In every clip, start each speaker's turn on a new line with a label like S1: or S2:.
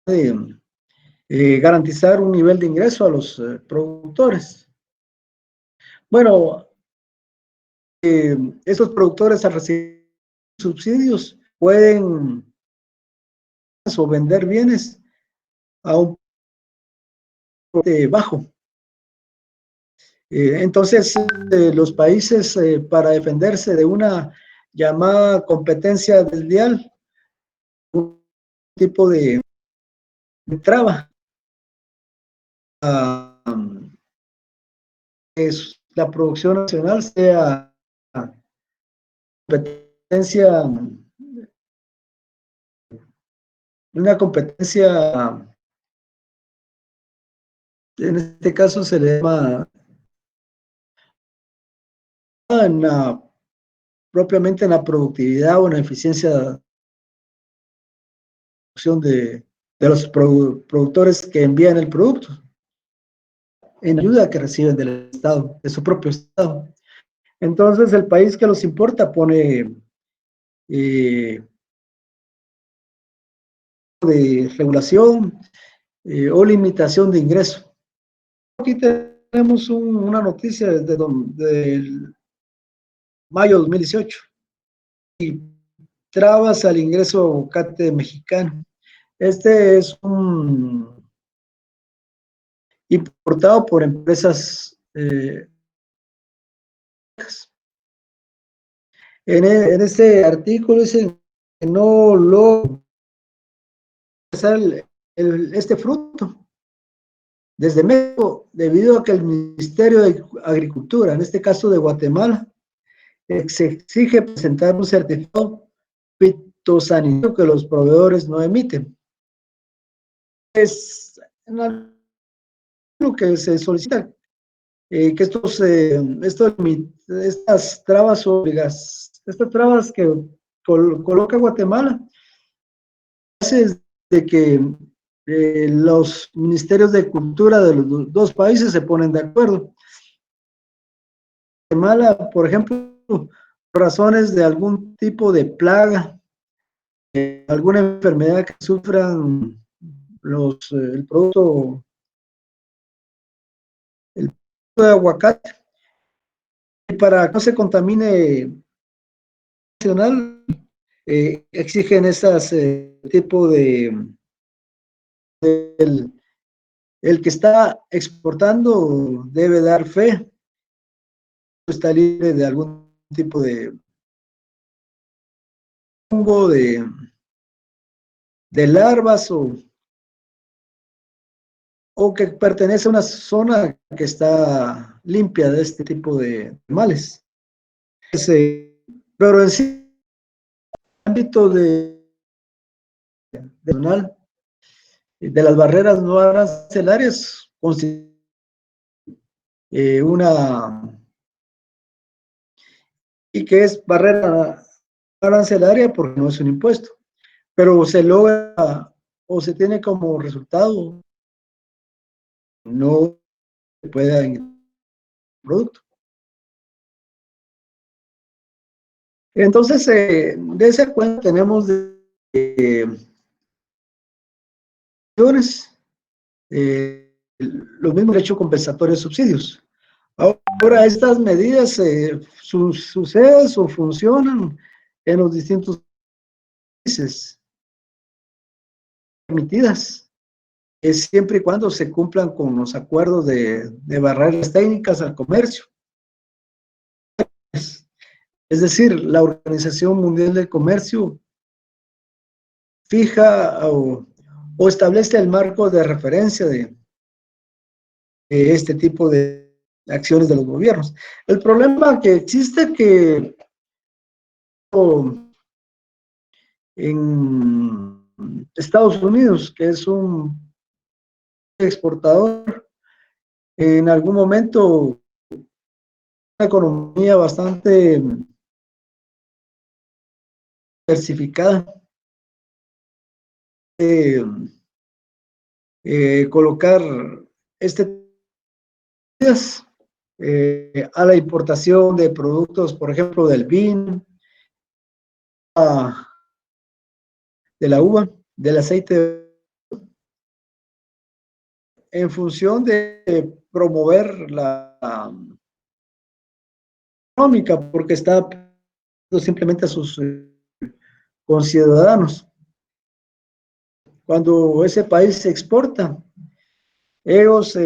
S1: de garantizar un nivel de ingreso a los productores. Bueno, estos productores al recibir subsidios pueden o vender bienes a un bajo. Entonces, los países para defenderse de una llamada competencia desleal, un tipo de traba, es la producción nacional sea competencia, una competencia, en este caso se le llama en la, propiamente en la productividad o en la eficiencia de los productores que envían el producto, en ayuda que reciben del Estado, de su propio Estado. Entonces, el país que los importa pone de regulación o limitación de ingreso. Aquí tenemos una noticia desde del mayo de 2018 y trabas al ingreso CATE mexicano. Este es un importado por empresas en este artículo dice que no lo este fruto desde México debido a que el Ministerio de Agricultura, en este caso de Guatemala, se exige presentar un certificado fitosanitario que los proveedores no emiten. Es lo que se solicita, que estas trabas estas trabas que coloca Guatemala, es de que los ministerios de cultura de los dos países se ponen de acuerdo. Guatemala, por ejemplo, por razones de algún tipo de plaga, alguna enfermedad que sufran el producto de aguacate, y para que no se contamine nacional, exigen esas tipo el que está exportando debe dar fe, está libre de algún tipo de hongo, de larvas o que pertenece a una zona que está limpia de este tipo de males. Pero en sí, el ámbito de las barreras no arancelarias, una y que es barrera arancelaria porque no es un impuesto, pero se logra o se tiene como resultado no se pueda en producto. Entonces, de ese cuenta tenemos los mismos derechos compensatorios subsidios. Ahora, estas medidas suceden o funcionan en los distintos países permitidas, siempre y cuando se cumplan con los acuerdos de barreras técnicas al comercio. Es decir, la Organización Mundial del Comercio fija o establece el marco de referencia de este tipo de acciones de los gobiernos. El problema que existe es que en Estados Unidos, que es un exportador, en algún momento una economía bastante diversificada, colocar a la importación de productos, por ejemplo, del vino, de la uva, del aceite, en función de promover la económica, porque está simplemente a sus conciudadanos. Cuando ese país se exporta, ellos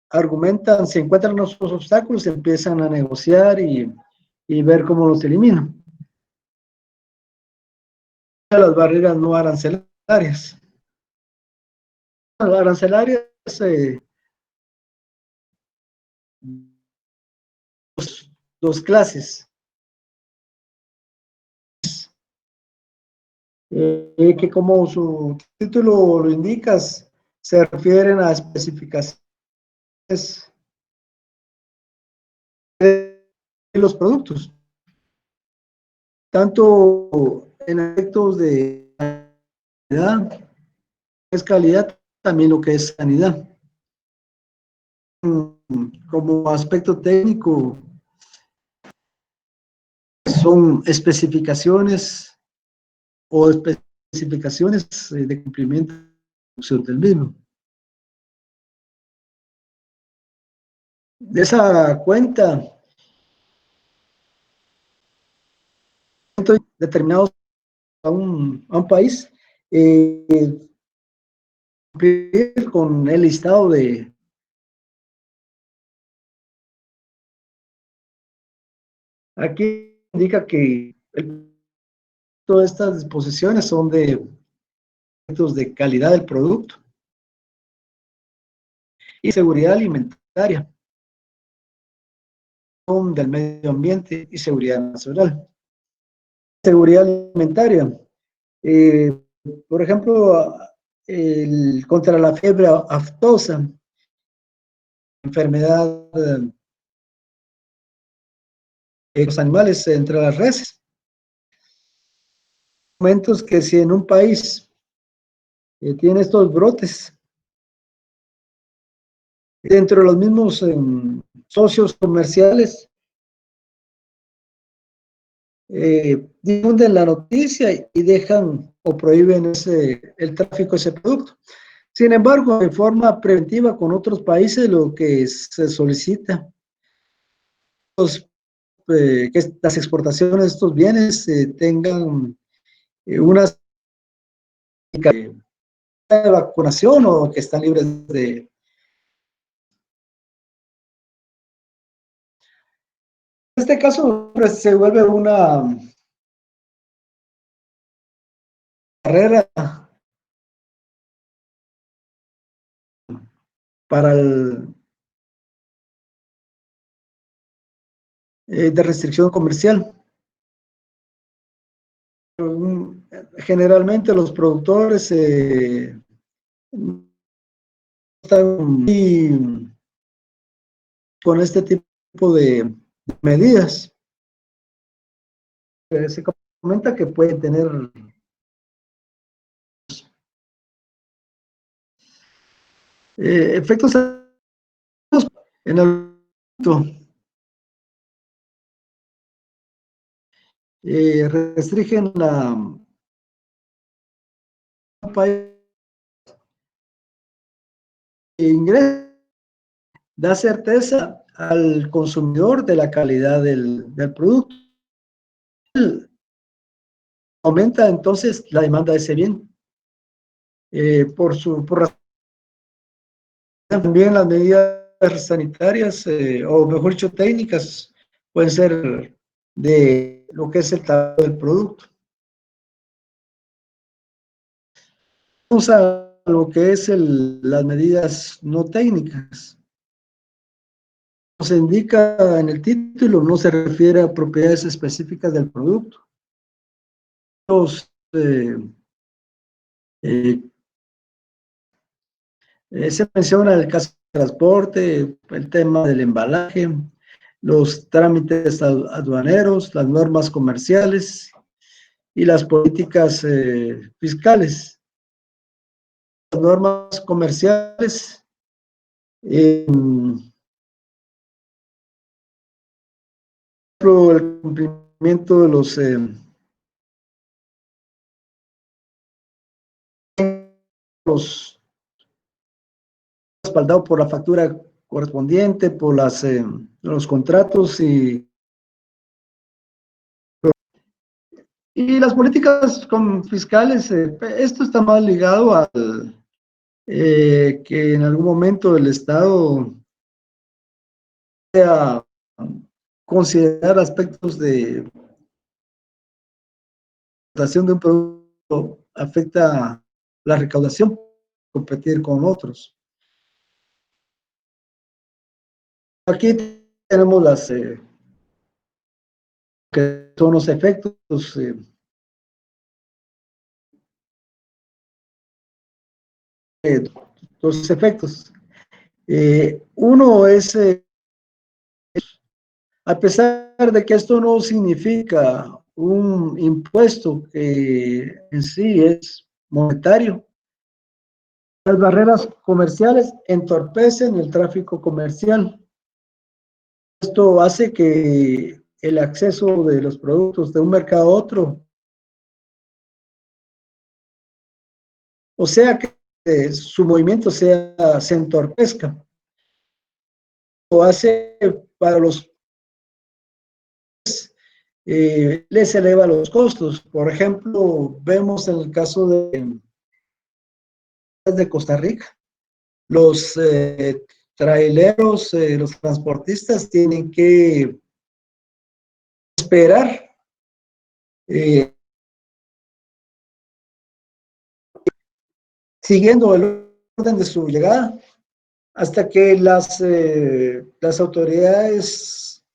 S1: argumentan, se encuentran unos obstáculos, empiezan a negociar y ver cómo los eliminan. Las barreras no arancelarias. Las arancelarias, dos clases, que como su título lo indica, se refieren a especificaciones de los productos, tanto en aspectos de calidad, es calidad, también lo que es sanidad. Como aspecto técnico, son especificaciones o especificaciones de cumplimiento del mismo. De esa cuenta, determinados a un país, cumplir con el listado de. Aquí indica que todas estas disposiciones son de calidad del producto y seguridad alimentaria, del medio ambiente y seguridad nacional. Seguridad alimentaria, eh, por ejemplo, contra la fiebre aftosa, enfermedad de los animales entre las reses. Momentos que si en un país tiene estos brotes, dentro de los mismos socios comerciales, difunden la noticia y dejan o prohíben el tráfico de ese producto. Sin embargo, de forma preventiva con otros países, lo que se solicita que las exportaciones de estos bienes tengan una de vacunación o que están libres de. En este caso, pues, se vuelve una carrera para de restricción comercial. Generalmente los productores están con este tipo de medidas. Se comenta que pueden tener efectos en el restringen la ingreso, da certeza al consumidor de la calidad del producto. Aumenta entonces la demanda de ese bien. También las medidas sanitarias, o mejor dicho, técnicas, pueden ser de lo que es el tamaño del producto. Vamos a lo que es las medidas no técnicas. Como se indica en el título, no se refiere a propiedades específicas del producto. Se menciona el caso del transporte, el tema del embalaje, los trámites aduaneros, las normas comerciales y las políticas fiscales. Las normas comerciales, el cumplimiento de los respaldado por la factura correspondiente, por los contratos y las políticas fiscales. Esto está más ligado al que en algún momento el Estado sea considerar aspectos de de un producto afecta la recaudación, competir con otros. Aquí tenemos que son los efectos, los efectos. Uno es, a pesar de que esto no significa un impuesto que en sí es monetario, las barreras comerciales entorpecen el tráfico comercial. Esto hace que el acceso de los productos de un mercado a otro, o sea que su movimiento se entorpezca, o hace para los les eleva los costos. Por ejemplo, vemos en el caso de Costa Rica, los traileros, los transportistas tienen que esperar siguiendo el orden de su llegada hasta que las autoridades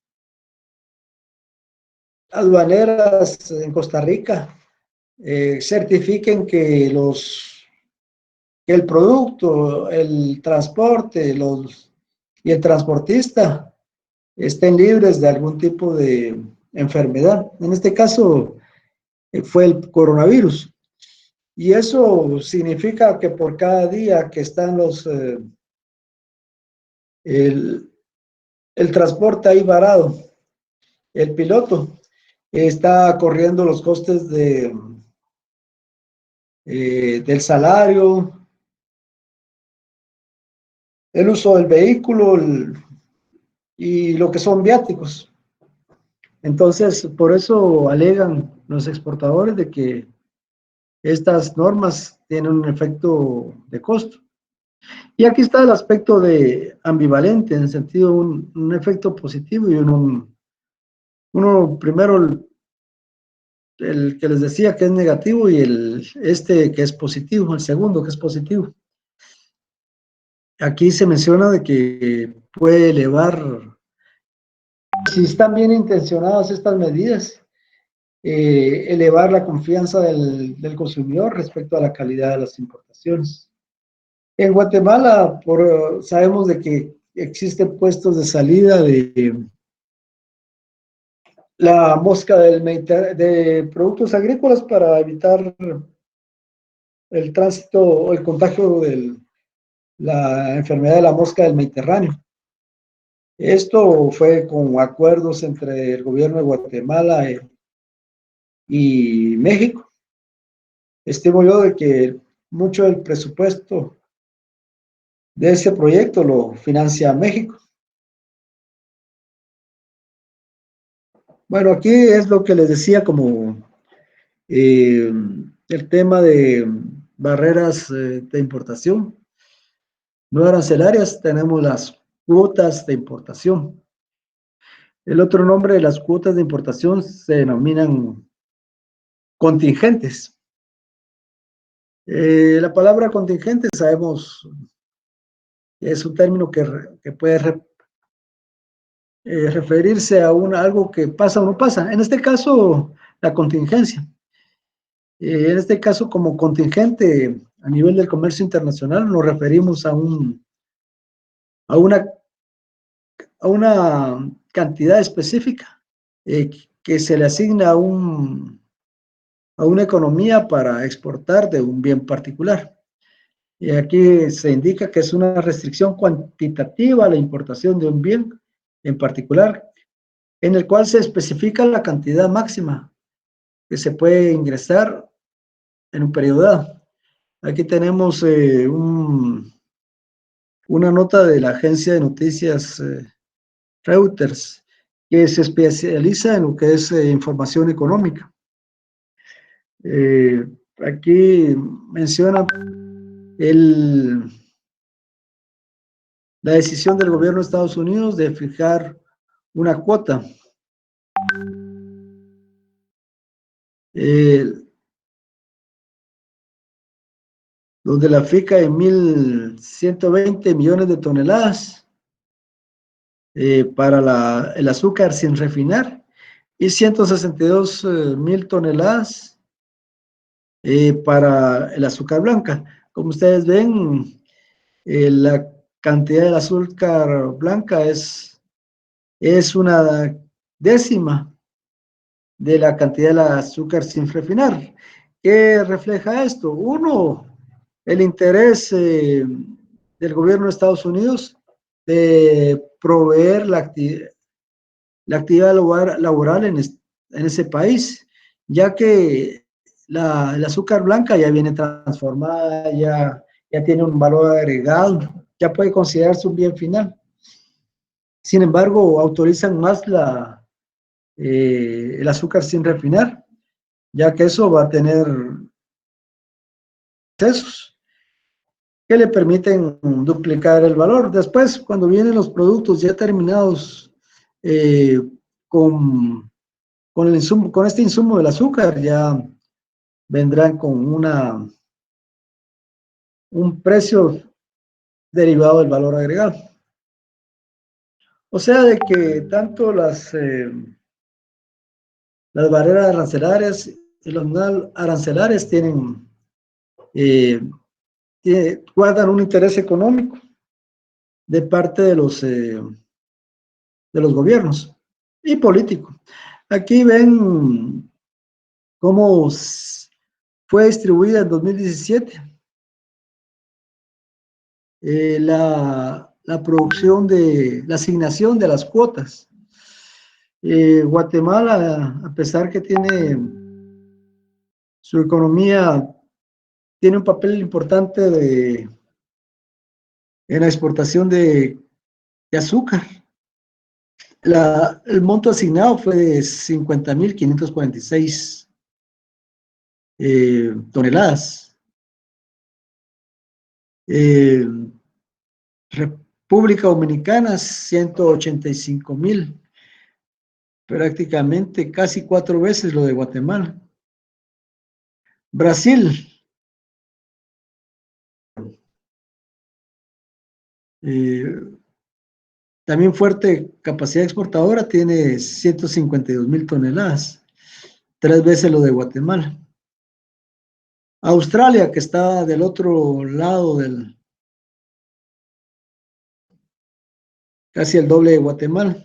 S1: aduaneras en Costa Rica certifiquen que el producto, el transporte y el transportista estén libres de algún tipo de enfermedad. En este caso fue el coronavirus. Y eso significa que por cada día que están el transporte ahí varado, el piloto está corriendo los costes del salario, el uso del vehículo y lo que son viáticos. Entonces, por eso alegan los exportadores de que estas normas tienen un efecto de costo. Y aquí está el aspecto de ambivalente, en el sentido un efecto positivo y uno primero el que les decía que es negativo y este que es positivo, el segundo que es positivo. Aquí se menciona de que puede elevar, si están bien intencionadas estas medidas, elevar la confianza del consumidor respecto a la calidad de las importaciones. En Guatemala, sabemos de que existen puestos de salida de la mosca de productos agrícolas para evitar el tránsito o el contagio de la enfermedad de la mosca del Mediterráneo. Esto fue con acuerdos entre el gobierno de Guatemala y México. Estimo yo de que mucho del presupuesto de ese proyecto lo financia México. Bueno, aquí es lo que les decía como el tema de barreras de importación no arancelarias. Tenemos las cuotas de importación. El otro nombre de las cuotas de importación se denominan contingentes. La palabra contingente sabemos es un término que puede referirse a algo que pasa o no pasa. En este caso, la contingencia. En este caso, como contingente a nivel del comercio internacional, nos referimos a una, a una cantidad específica que se le asigna a una economía para exportar de un bien particular. Y aquí se indica que es una restricción cuantitativa a la importación de un bien en particular, en el cual se especifica la cantidad máxima que se puede ingresar en un periodo dado. Aquí tenemos una nota de la agencia de noticias Reuters, que se especializa en lo que es información económica. Aquí menciona la decisión del gobierno de Estados Unidos de fijar una cuota. Donde la fija en 1.120 millones de toneladas para el azúcar sin refinar y 162.000 toneladas para el azúcar blanca. Como ustedes ven, la cantidad del azúcar blanca es una décima de la cantidad del azúcar sin refinar. ¿Qué refleja esto? Uno, el interés del gobierno de Estados Unidos de proveer la actividad laboral en ese país, ya que el azúcar blanca ya viene transformada, ya tiene un valor agregado, ya puede considerarse un bien final. Sin embargo, autorizan más el azúcar sin refinar, ya que eso va a tener excesos que le permiten duplicar el valor. Después, cuando vienen los productos ya terminados eh, con, con este insumo del azúcar, ya vendrán con un precio derivado del valor agregado. O sea, de que tanto las barreras arancelarias y los no arancelarias guardan un interés económico de parte de los gobiernos y políticos. Aquí ven cómo fue distribuida en 2017 la producción la asignación de las cuotas. Guatemala, a pesar que tiene su economía, tiene un papel importante en la exportación de azúcar. El monto asignado fue de 50.546 toneladas. República Dominicana, 185.000, prácticamente casi 4 veces lo de Guatemala. Brasil, también fuerte capacidad exportadora, tiene 152.000 toneladas, 3 veces lo de Guatemala. Australia, que está del otro lado casi el doble de Guatemala.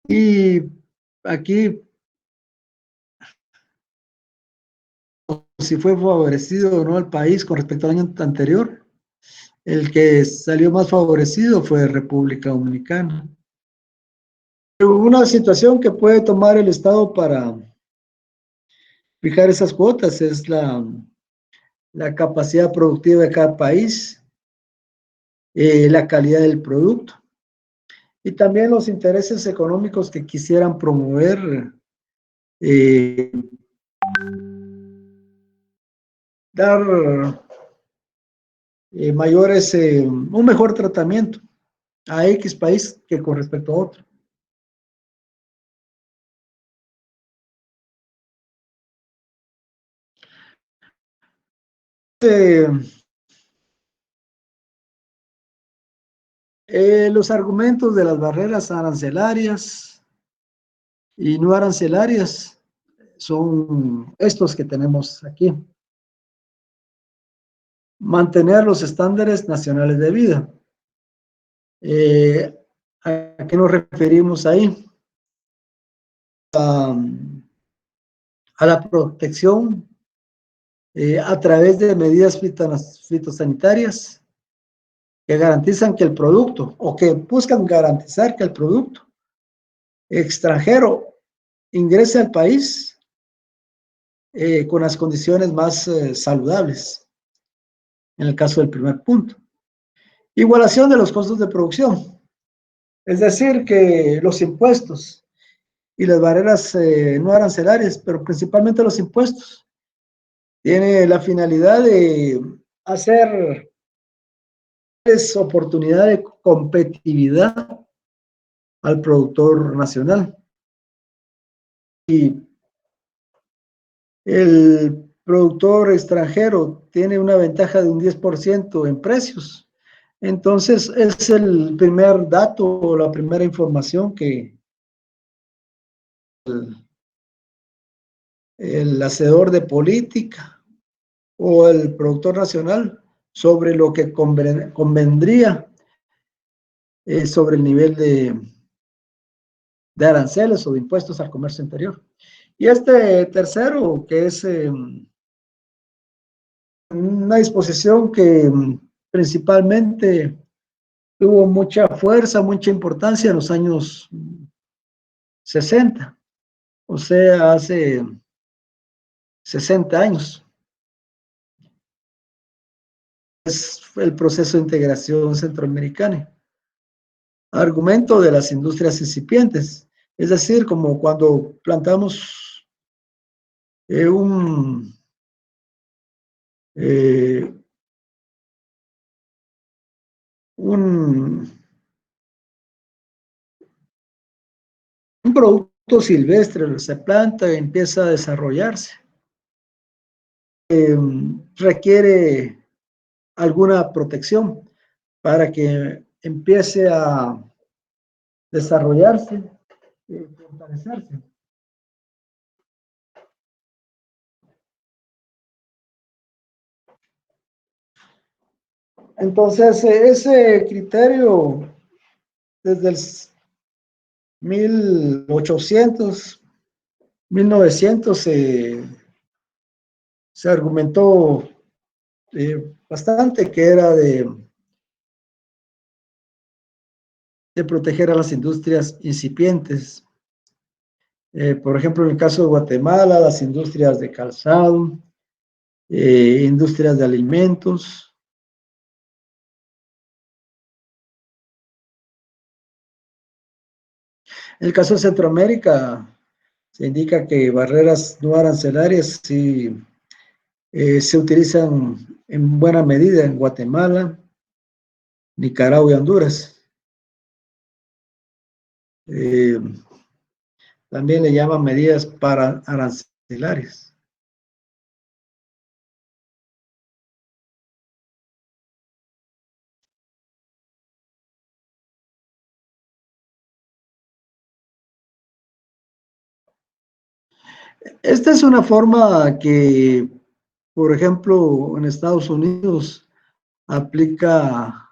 S1: Y aquí, si fue favorecido o no el país con respecto al año anterior, el que salió más favorecido fue República Dominicana. Una situación que puede tomar el Estado para fijar esas cuotas es la capacidad productiva de cada país, la calidad del producto y también los intereses económicos que quisieran promover, dar un mejor tratamiento a X país que con respecto a otro. Los argumentos de las barreras arancelarias y no arancelarias son estos que tenemos aquí. Mantener los estándares nacionales de vida. ¿A qué nos referimos ahí? A la protección a través de medidas fitosanitarias que garantizan que el producto, o que buscan garantizar que el producto extranjero ingrese al país con las condiciones más saludables, en el caso del primer punto. Igualación de los costos de producción, es decir, que los impuestos y las barreras no arancelarias, pero principalmente los impuestos, tiene la finalidad de hacer oportunidad de competitividad al productor nacional. Y el productor extranjero tiene una ventaja de un 10% en precios. Entonces, es el primer dato o la primera información que el hacedor de política o el productor nacional sobre lo que convendría sobre el nivel de aranceles o de impuestos al comercio interior. Y este tercero, que es una disposición que principalmente tuvo mucha fuerza, mucha importancia en los años 60, o sea, hace 60 años. Es el proceso de integración centroamericana. Argumento de las industrias incipientes, es decir, como cuando plantamos un un producto silvestre, se planta y empieza a desarrollarse. Requiere alguna protección para que empiece a desarrollarse y fortalecerse. Entonces, ese criterio desde el 1800, 1900 se argumentó bastante que era de proteger a las industrias incipientes. Por ejemplo, en el caso de Guatemala, las industrias de calzado, industrias de alimentos. En el caso de Centroamérica, se indica que barreras no arancelarias sí se utilizan en buena medida en Guatemala, Nicaragua y Honduras. También le llaman medidas para arancelarias. Esta es una forma que, por ejemplo, en Estados Unidos aplica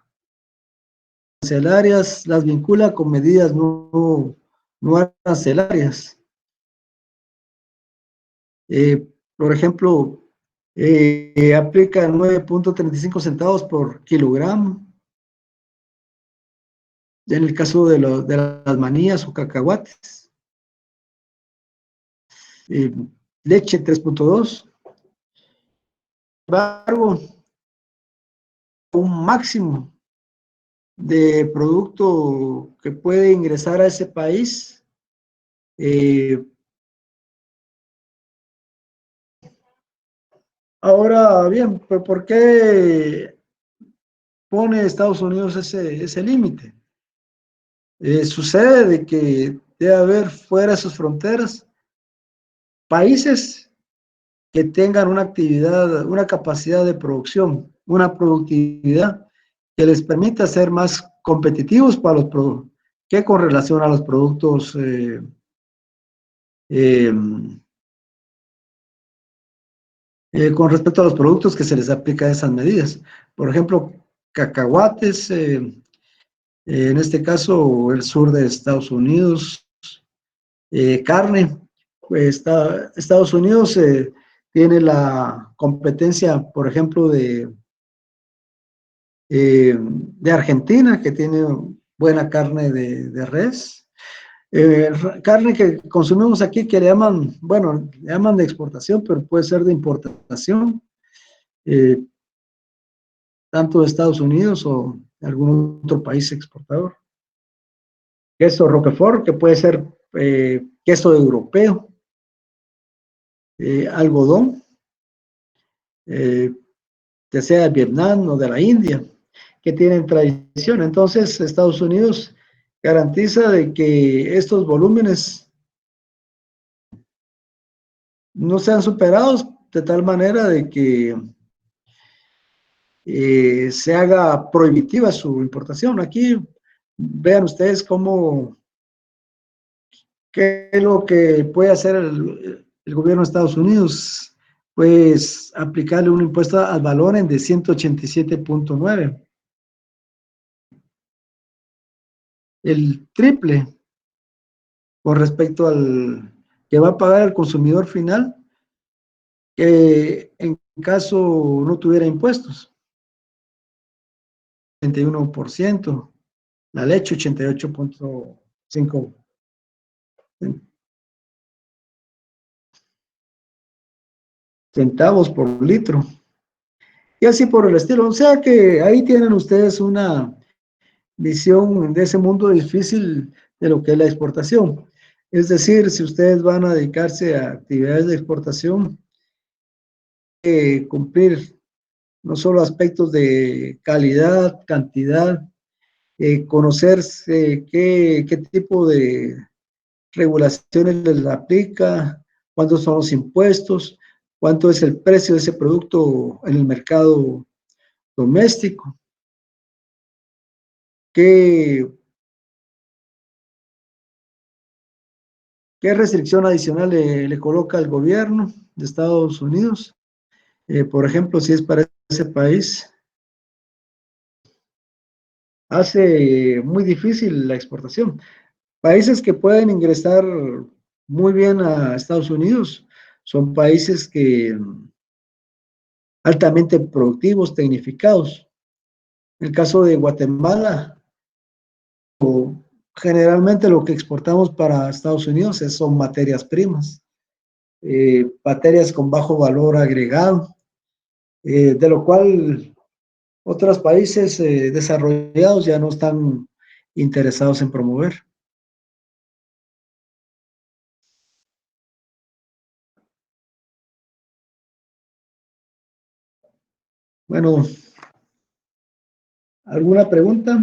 S1: arancelarias, las vincula con medidas no arancelarias. Por ejemplo, aplica 9.35 centavos por kilogramo. En el caso de las manías o cacahuates. Leche 3.2. Sin embargo, un máximo de producto que puede ingresar a ese país. Ahora bien, ¿por qué pone Estados Unidos ese límite? Sucede de que debe haber fuera de sus fronteras países que tengan una actividad, una capacidad de producción, una productividad que les permita ser más competitivos para los productos, que con relación a los productos con respecto a los productos que se les aplica esas medidas. Por ejemplo, cacahuates, en este caso el sur de Estados Unidos, carne, pues Estados Unidos tiene la competencia, por ejemplo, de Argentina, que tiene buena carne de res. Carne que consumimos aquí que le llaman, bueno, le llaman de exportación, pero puede ser de importación, tanto de Estados Unidos o algún otro país exportador. Queso Roquefort, que puede ser queso europeo, algodón, ya sea de Vietnam o de la India, que tienen tradición. Entonces, Estados Unidos garantiza de que estos volúmenes no sean superados de tal manera de que se haga prohibitiva su importación. Aquí vean ustedes qué es lo que puede hacer el gobierno de Estados Unidos, pues aplicarle un impuesto al valor en de 187.9, el triple con respecto al que va a pagar el consumidor final, que en caso no tuviera impuestos, 31%, la leche 88.5 centavos por litro, y así por el estilo. O sea que ahí tienen ustedes una visión de ese mundo difícil de lo que es la exportación. Es decir, si ustedes van a dedicarse a actividades de exportación, cumplir no solo aspectos de calidad, cantidad, conocer qué tipo de regulaciones les aplica, cuántos son los impuestos, cuánto es el precio de ese producto en el mercado doméstico, qué restricción adicional le coloca el gobierno de Estados Unidos. Por ejemplo, si es para ese país, hace muy difícil la exportación. Países que pueden ingresar muy bien a Estados Unidos son países que altamente productivos, tecnificados. En el caso de Guatemala, generalmente lo que exportamos para Estados Unidos son materias primas, materias con bajo valor agregado, de lo cual otros países desarrollados ya no están interesados en promover. Bueno, ¿alguna pregunta?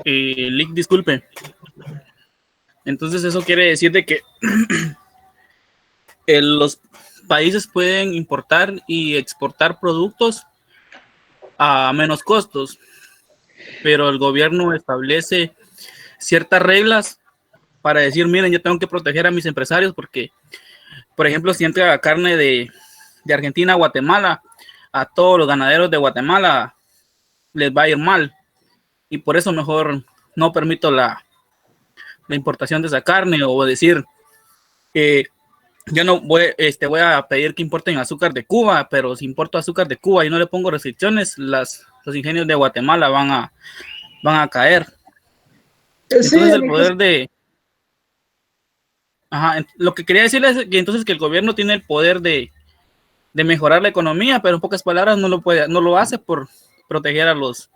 S2: Lick, disculpe. Entonces eso quiere decir de que los países pueden importar y exportar productos a menos costos, pero el gobierno establece ciertas reglas para decir, miren, yo tengo que proteger a mis empresarios porque, por ejemplo, si entra carne de Argentina a Guatemala, a todos los ganaderos de Guatemala les va a ir mal, y por eso mejor no permito la importación de esa carne, o decir que yo no voy a pedir que importen azúcar de Cuba, pero si importo azúcar de Cuba y no le pongo restricciones, los ingenios de Guatemala van a caer.
S1: Sí,
S2: Entonces el poder de... Ajá, lo que quería decirles es que entonces que el gobierno tiene el poder de mejorar la economía, pero en pocas palabras no lo hace por proteger a los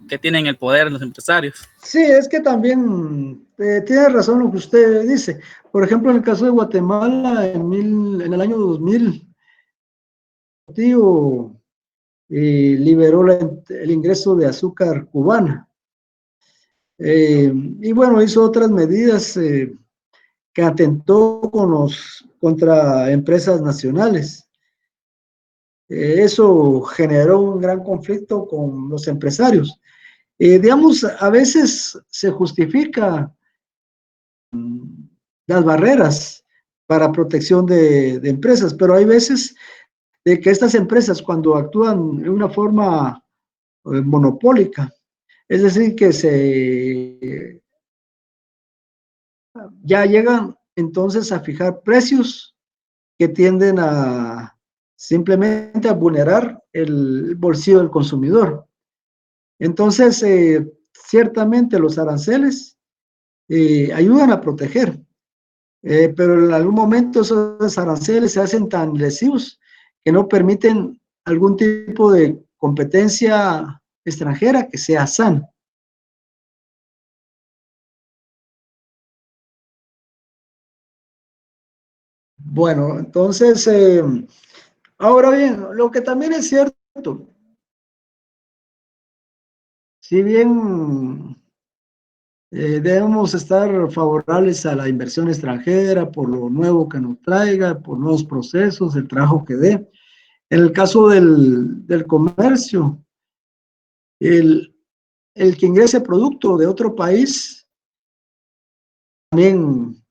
S2: que tienen el poder, los empresarios.
S1: sí, es que también tiene razón lo que usted dice. Por ejemplo, en el caso de Guatemala, en el año 2000, tío, liberó el ingreso de azúcar cubana. Y bueno, hizo otras medidas que atentó contra empresas nacionales. Eso generó un gran conflicto con los empresarios. Digamos, a veces se justifica las barreras para protección de empresas, pero hay veces de que estas empresas cuando actúan de una forma monopólica, es decir, que ya llegan entonces a fijar precios que tienden a simplemente a vulnerar el bolsillo del consumidor. Entonces, ciertamente los aranceles ayudan a proteger, pero en algún momento esos aranceles se hacen tan lesivos que no permiten algún tipo de competencia extranjera que sea sana. Bueno, entonces, ahora bien, lo que también es cierto, si bien debemos estar favorables a la inversión extranjera por lo nuevo que nos traiga, por nuevos procesos, el trabajo que dé. En el caso del comercio, el, el que ingrese producto de otro país también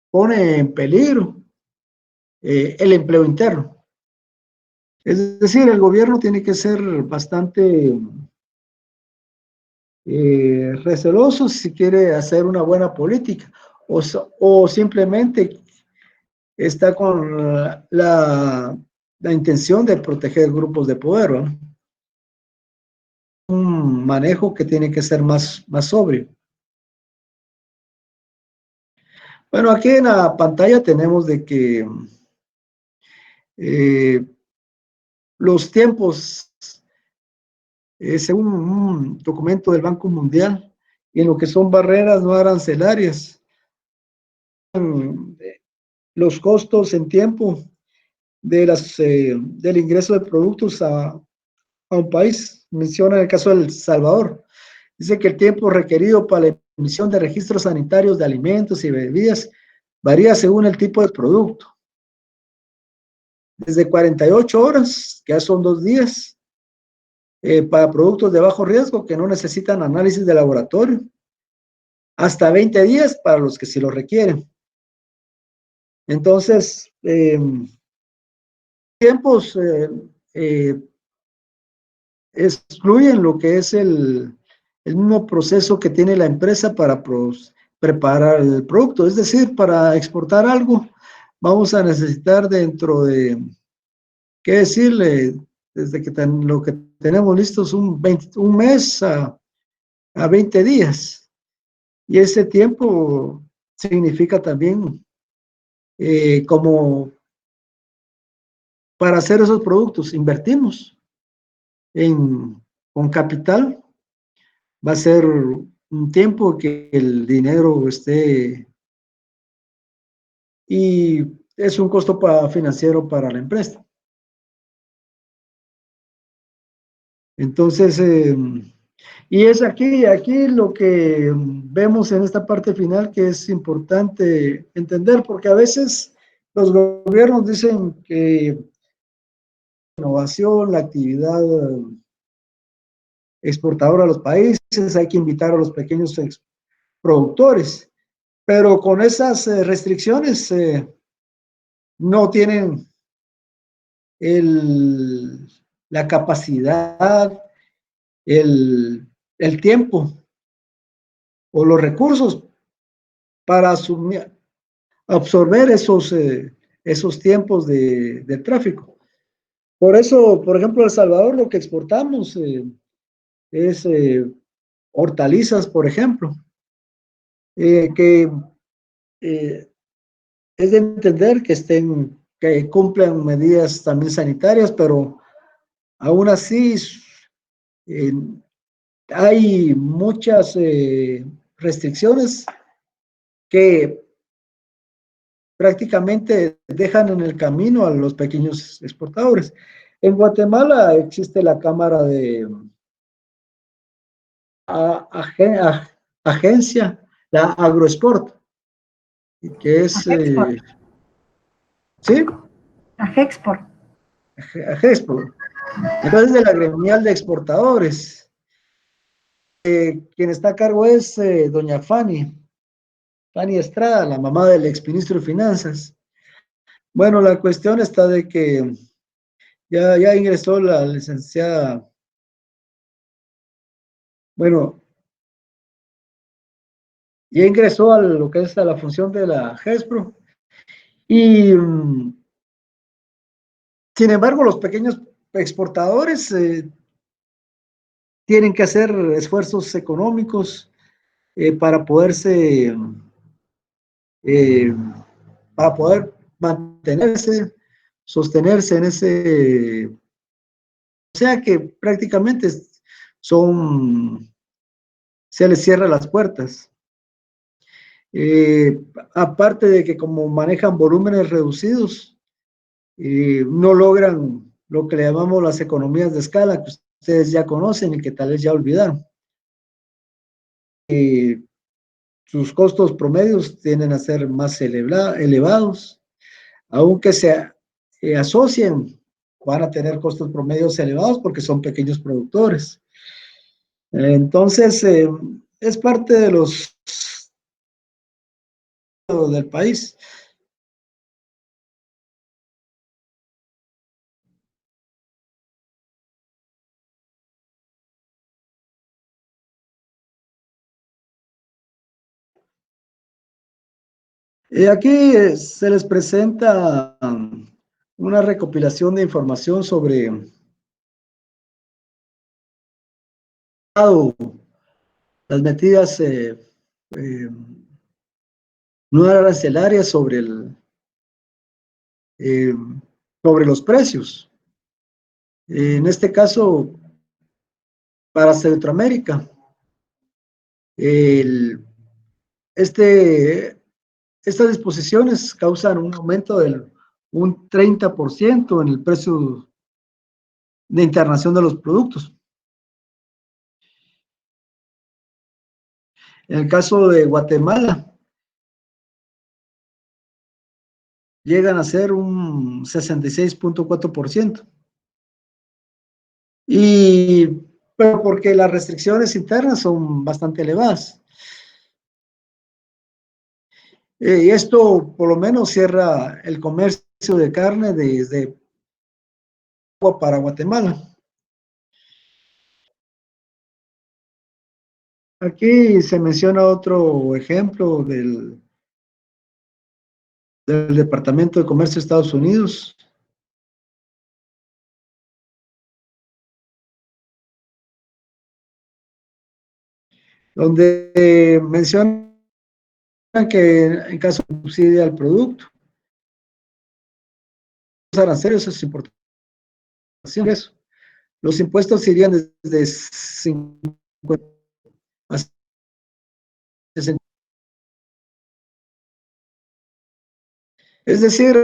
S1: pone en peligro el empleo interno. Es decir, el gobierno tiene que ser bastante receloso si quiere hacer una buena política o simplemente está con la intención de proteger grupos de poder, ¿no? Un manejo que tiene que ser más sobrio. Bueno, aquí en la pantalla tenemos de que eh, los tiempos, según un documento del Banco Mundial, y en lo que son barreras no arancelarias, los costos en tiempo del ingreso de productos a un país. Menciona el caso de El Salvador. Dice que el tiempo requerido para la emisión de registros sanitarios de alimentos y bebidas varía según el tipo de producto. Desde 48 horas, que ya son 2 días, para productos de bajo riesgo que no necesitan análisis de laboratorio, hasta 20 días para los que sí lo requieren. Entonces, tiempos excluyen lo que es el mismo proceso que tiene la empresa para preparar el producto. Es decir, para exportar algo, vamos a necesitar dentro de, ¿qué decirle? Desde que lo que tenemos listo es un mes a 20 días. Y ese tiempo significa también como para hacer esos productos, invertimos con capital, va a ser un tiempo que el dinero esté y es un costo financiero para la empresa. Entonces, y es aquí lo que vemos en esta parte final que es importante entender, porque a veces los gobiernos dicen que la innovación, la actividad exportadora a los países, hay que invitar a los pequeños productores, pero con esas restricciones no tienen la capacidad, el tiempo o los recursos para absorber esos tiempos de tráfico. Por eso, por ejemplo, El Salvador lo que exportamos es hortalizas, por ejemplo, que es de entender que cumplan medidas también sanitarias, pero aún así eh, hay muchas restricciones que prácticamente dejan en el camino a los pequeños exportadores. En Guatemala existe la Cámara de Agencia, la Agroexport, que es, ¿sí?
S3: Agexport.
S1: Agexport. Entonces, de la gremial de exportadores. Quien está a cargo es doña Fanny Estrada, la mamá del exministro de Finanzas. Bueno, la cuestión está de que ya ingresó la licenciada, bueno, ya ingresó a lo que es a la función de la GESPRO y sin embargo los pequeños exportadores tienen que hacer esfuerzos económicos para poderse, eh, para poder mantenerse, sostenerse O sea que prácticamente se les cierra las puertas. Aparte de que como manejan volúmenes reducidos, no logran lo que le llamamos las economías de escala, que ustedes ya conocen y que tal vez ya olvidaron. Sus costos promedios tienden a ser más elevados, aunque se asocien, van a tener costos promedios elevados porque son pequeños productores. Entonces, es parte de los del país. Aquí se les presenta una recopilación de información sobre las medidas no arancelarias eh, sobre los precios. En este caso, para Centroamérica, el, estas disposiciones causan un aumento del un 30% en el precio de internación de los productos. En el caso de Guatemala, llegan a ser un 66.4%. Pero porque las restricciones internas son bastante elevadas. Y esto por lo menos cierra el comercio de carne desde para Guatemala. Aquí se menciona otro ejemplo del Departamento de Comercio de Estados Unidos, donde mencionan que en caso de subsidio al producto, los aranceles es importación. Los impuestos irían desde 50 a 60. Es decir,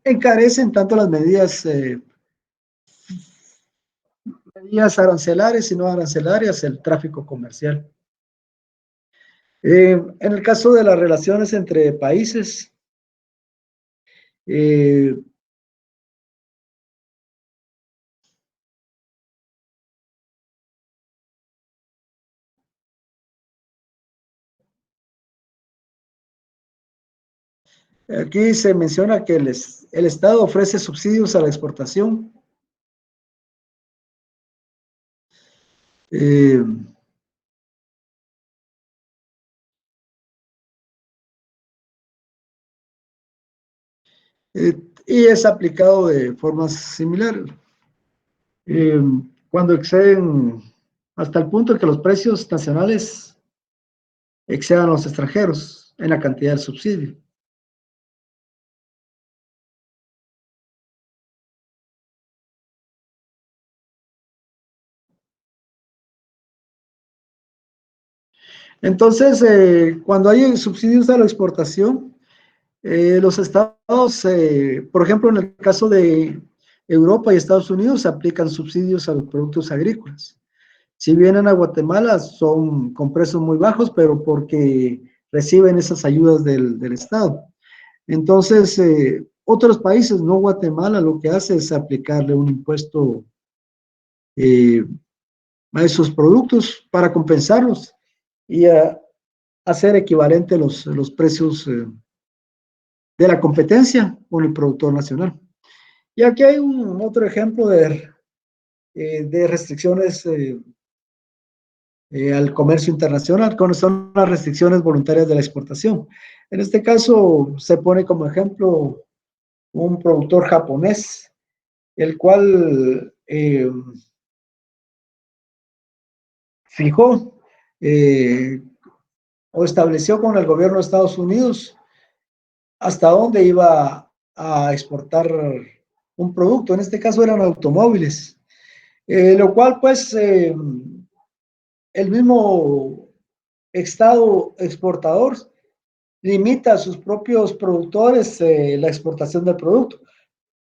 S1: encarecen tanto las medidas arancelarias y no arancelarias el tráfico comercial. En el caso de las relaciones entre países, aquí se menciona que el Estado ofrece subsidios a la exportación. Y es aplicado de formas similares. Cuando exceden hasta el punto en que los precios nacionales excedan a los extranjeros en la cantidad del subsidio. Entonces, cuando hay subsidios a la exportación, los estados, por ejemplo, en el caso de Europa y Estados Unidos, se aplican subsidios a los productos agrícolas. Si vienen a Guatemala, son con precios muy bajos, pero porque reciben esas ayudas del Estado. Entonces, otros países, no Guatemala, lo que hace es aplicarle un impuesto a esos productos para compensarlos y hacer equivalente los precios de la competencia con el productor nacional. Y aquí hay otro ejemplo de restricciones al comercio internacional, que son las restricciones voluntarias de la exportación. En este caso, se pone como ejemplo un productor japonés, el cual fijó o estableció con el gobierno de Estados Unidos hasta dónde iba a exportar un producto, en este caso eran automóviles, lo cual pues el mismo Estado exportador limita a sus propios productores la exportación del producto.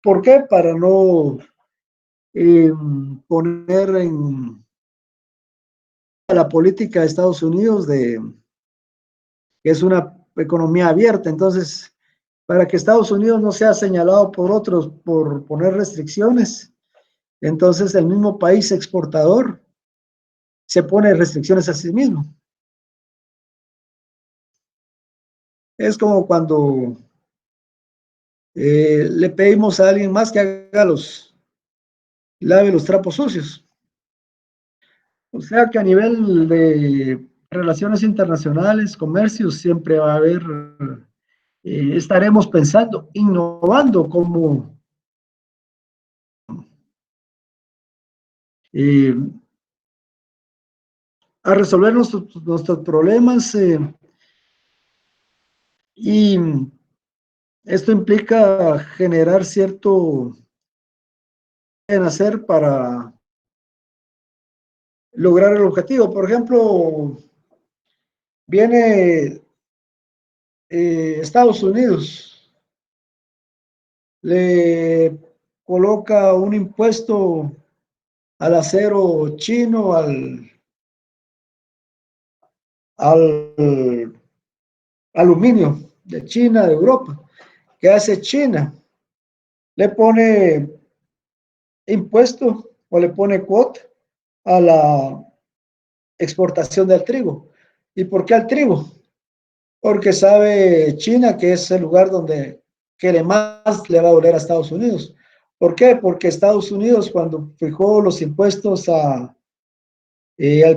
S1: ¿Por qué? Para no eh, poner en la política de Estados Unidos de que es una economía abierta. Entonces, para que Estados Unidos no sea señalado por otros por poner restricciones, entonces el mismo país exportador se pone restricciones a sí mismo. Es como cuando le pedimos a alguien más que haga lave los trapos sucios. O sea que a nivel de relaciones internacionales, comercio, siempre va a haber, estaremos pensando, innovando como eh, a resolver nuestros problemas y esto implica generar cierto en hacer para lograr el objetivo. Por ejemplo, viene Estados Unidos, le coloca un impuesto al acero chino, al aluminio de China, de Europa. ¿Qué hace China? Le pone impuesto o le pone cuota a la exportación del trigo. ¿Y por qué al trigo? Porque sabe China que es el lugar donde que más le va a doler a Estados Unidos. ¿Por qué? Porque Estados Unidos cuando fijó los impuestos al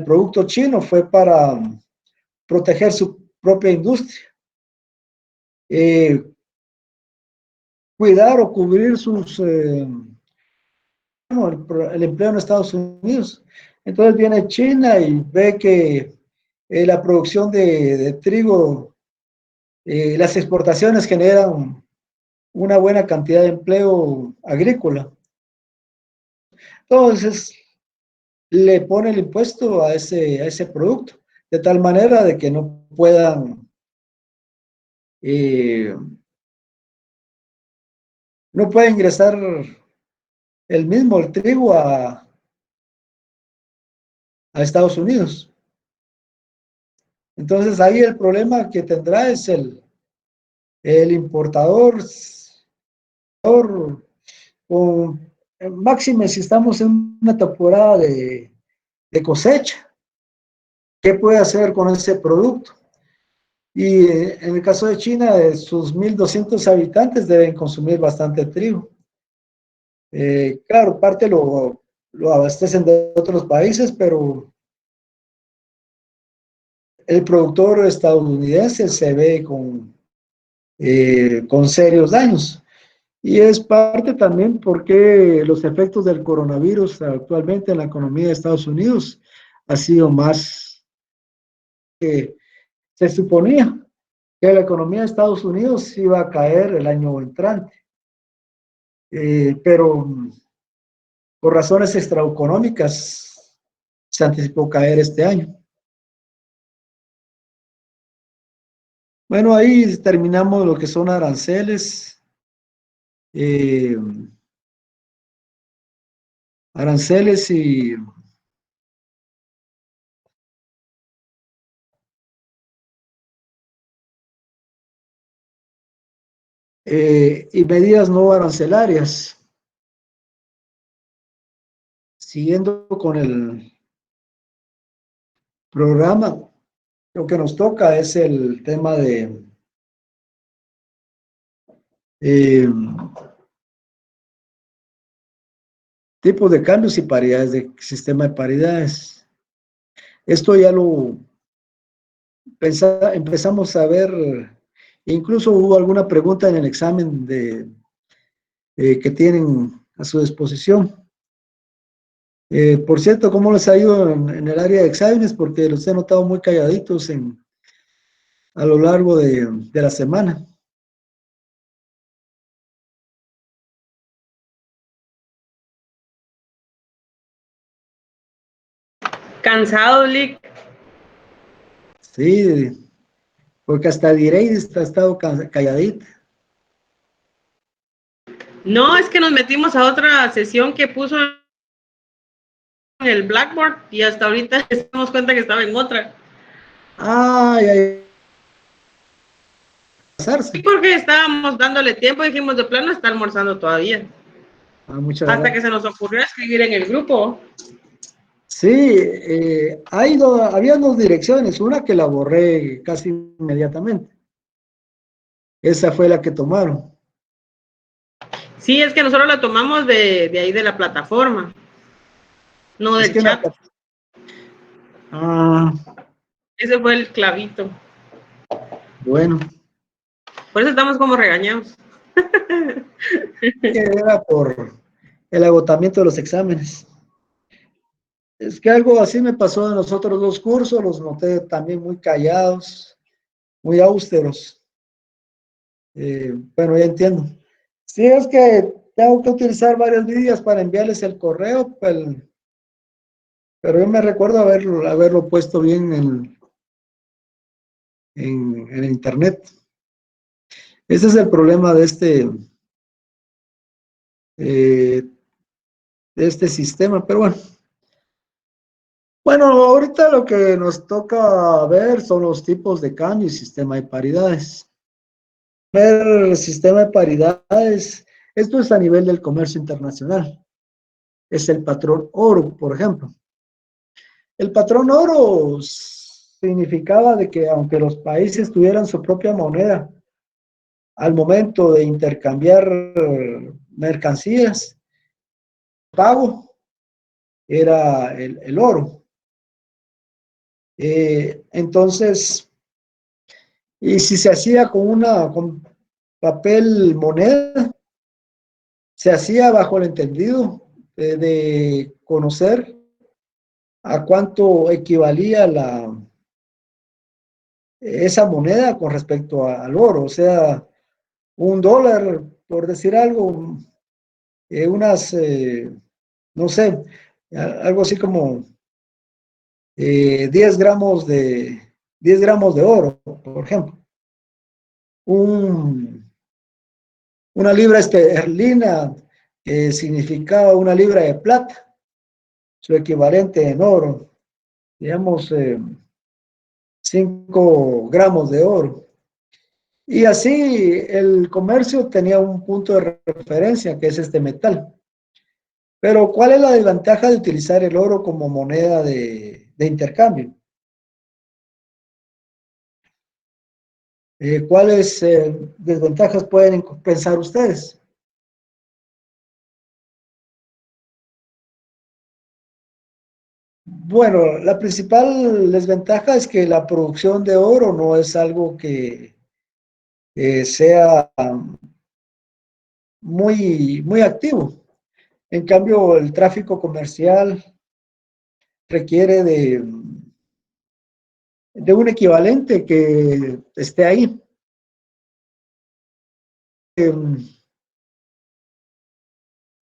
S1: producto chino fue para proteger su propia industria, eh, cuidar o cubrir el empleo en Estados Unidos. Entonces viene China y ve que la producción de trigo, las exportaciones generan una buena cantidad de empleo agrícola. Entonces le pone el impuesto a ese producto, de tal manera de que no puedan, eh, no puede ingresar el trigo a Estados Unidos. Entonces ahí el problema que tendrá es el importador, con, máxime si estamos en una temporada de cosecha, ¿qué puede hacer con ese producto? Y en el caso de China, de sus 1.200 habitantes deben consumir bastante trigo. Claro, parte lo abastecen de otros países, pero el productor estadounidense se ve con serios daños. Y es parte también porque los efectos del coronavirus actualmente en la economía de Estados Unidos ha sido más que se suponía que la economía de Estados Unidos iba a caer el año entrante, pero por razones extraeconómicas se anticipó caer este año. Bueno, ahí terminamos lo que son aranceles. Eh, aranceles y medidas no arancelarias. Siguiendo con el programa, lo que nos toca es el tema de eh, tipos de cambios y paridades, de sistema de paridades. Esto ya lo empezamos a ver, incluso hubo alguna pregunta en el examen que tienen a su disposición. Por cierto, ¿cómo les ha ido en el área de exámenes? Porque los he notado muy calladitos a lo largo de la semana.
S3: Cansado, Lick.
S1: Sí, porque hasta Direide ha estado calladita.
S3: No, es que nos metimos a otra sesión que puso en el Blackboard y hasta ahorita nos dimos cuenta que estaba en otra.
S1: Ay, ay,
S3: Y
S1: pasarse.
S3: porque estábamos dándole tiempo, dijimos de plano está almorzando todavía.
S1: Ah, muchas
S3: Hasta
S1: gracias.
S3: que se nos ocurrió escribir en el grupo.
S1: Sí, había dos direcciones, una que la borré casi inmediatamente. Esa fue la que tomaron.
S3: Sí, es que nosotros la tomamos de ahí de la plataforma, no
S1: Es
S3: del
S1: que en la...
S3: chat.
S1: Ah,
S3: Ese fue el clavito.
S1: bueno,
S3: Por eso estamos como regañados.
S1: era por el agotamiento de los exámenes. Es que algo así me pasó en los otros dos cursos, los noté también muy callados, muy austeros. Bueno, ya entiendo. Sí, es que tengo que utilizar varios días para enviarles el correo, pero yo me recuerdo haberlo puesto bien en internet. Ese es el problema eh, de este sistema, pero bueno. Bueno, ahorita lo que nos toca ver son los tipos de cambio y sistema de paridades. Ver el sistema de paridades, esto es a nivel del comercio internacional. Es el patrón oro, por ejemplo. El patrón oro significaba de que aunque los países tuvieran su propia moneda, al momento de intercambiar mercancías, pago era el oro. Entonces, y si se hacía con papel moneda, se hacía bajo el entendido de conocer a cuánto equivalía esa moneda con respecto al oro. O sea, un dólar, por decir algo, unas, no sé, algo así como 10 gramos 10 gramos de oro, por ejemplo. Un, una libra esterlina significaba una libra de plata, su equivalente en oro, digamos 5 gramos de oro. Y así el comercio tenía un punto de referencia, que es este metal. Pero ¿cuál es la desventaja de utilizar el oro como moneda de intercambio? ¿Cuáles desventajas pueden pensar ustedes? Bueno, la principal desventaja es que la producción de oro no es algo que sea muy activo. En cambio, el tráfico comercial requiere de un equivalente que esté ahí.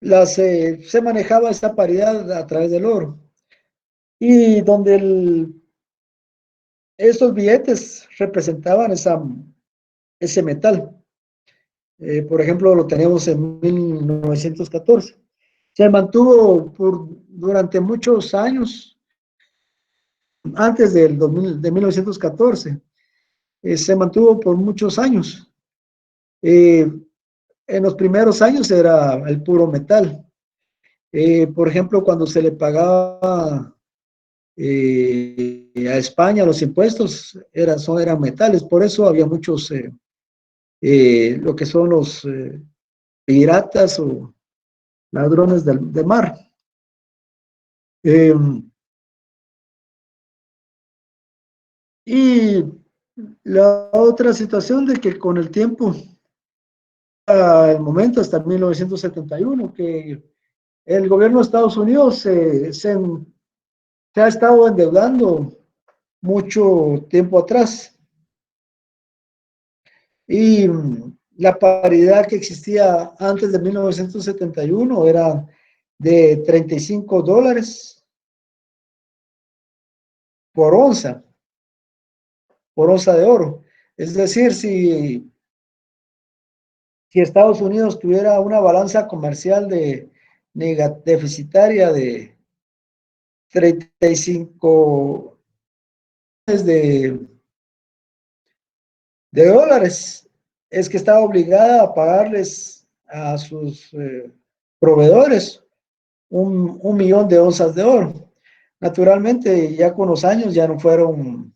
S1: Se manejaba esa paridad a través del oro. Y donde esos billetes representaban ese metal. Por ejemplo, lo tenemos en 1914. Se mantuvo durante muchos años, antes de 1914, se mantuvo por muchos años. En los primeros años era el puro metal. Por ejemplo, cuando se le pagaba a España los impuestos, eran metales. Por eso había muchos, lo que son los piratas o ladrones de mar. Eh, y la otra situación de que con el tiempo, al momento hasta 1971, que el gobierno de Estados Unidos se ha estado endeudando mucho tiempo atrás. Y la paridad que existía antes de 1971 era de $35 por onza de oro. Es decir, si Estados Unidos tuviera una balanza comercial deficitaria de 35 millones de dólares, es que está obligada a pagarles a sus proveedores 1 millón de onzas de oro. Naturalmente, ya con los años ya no fueron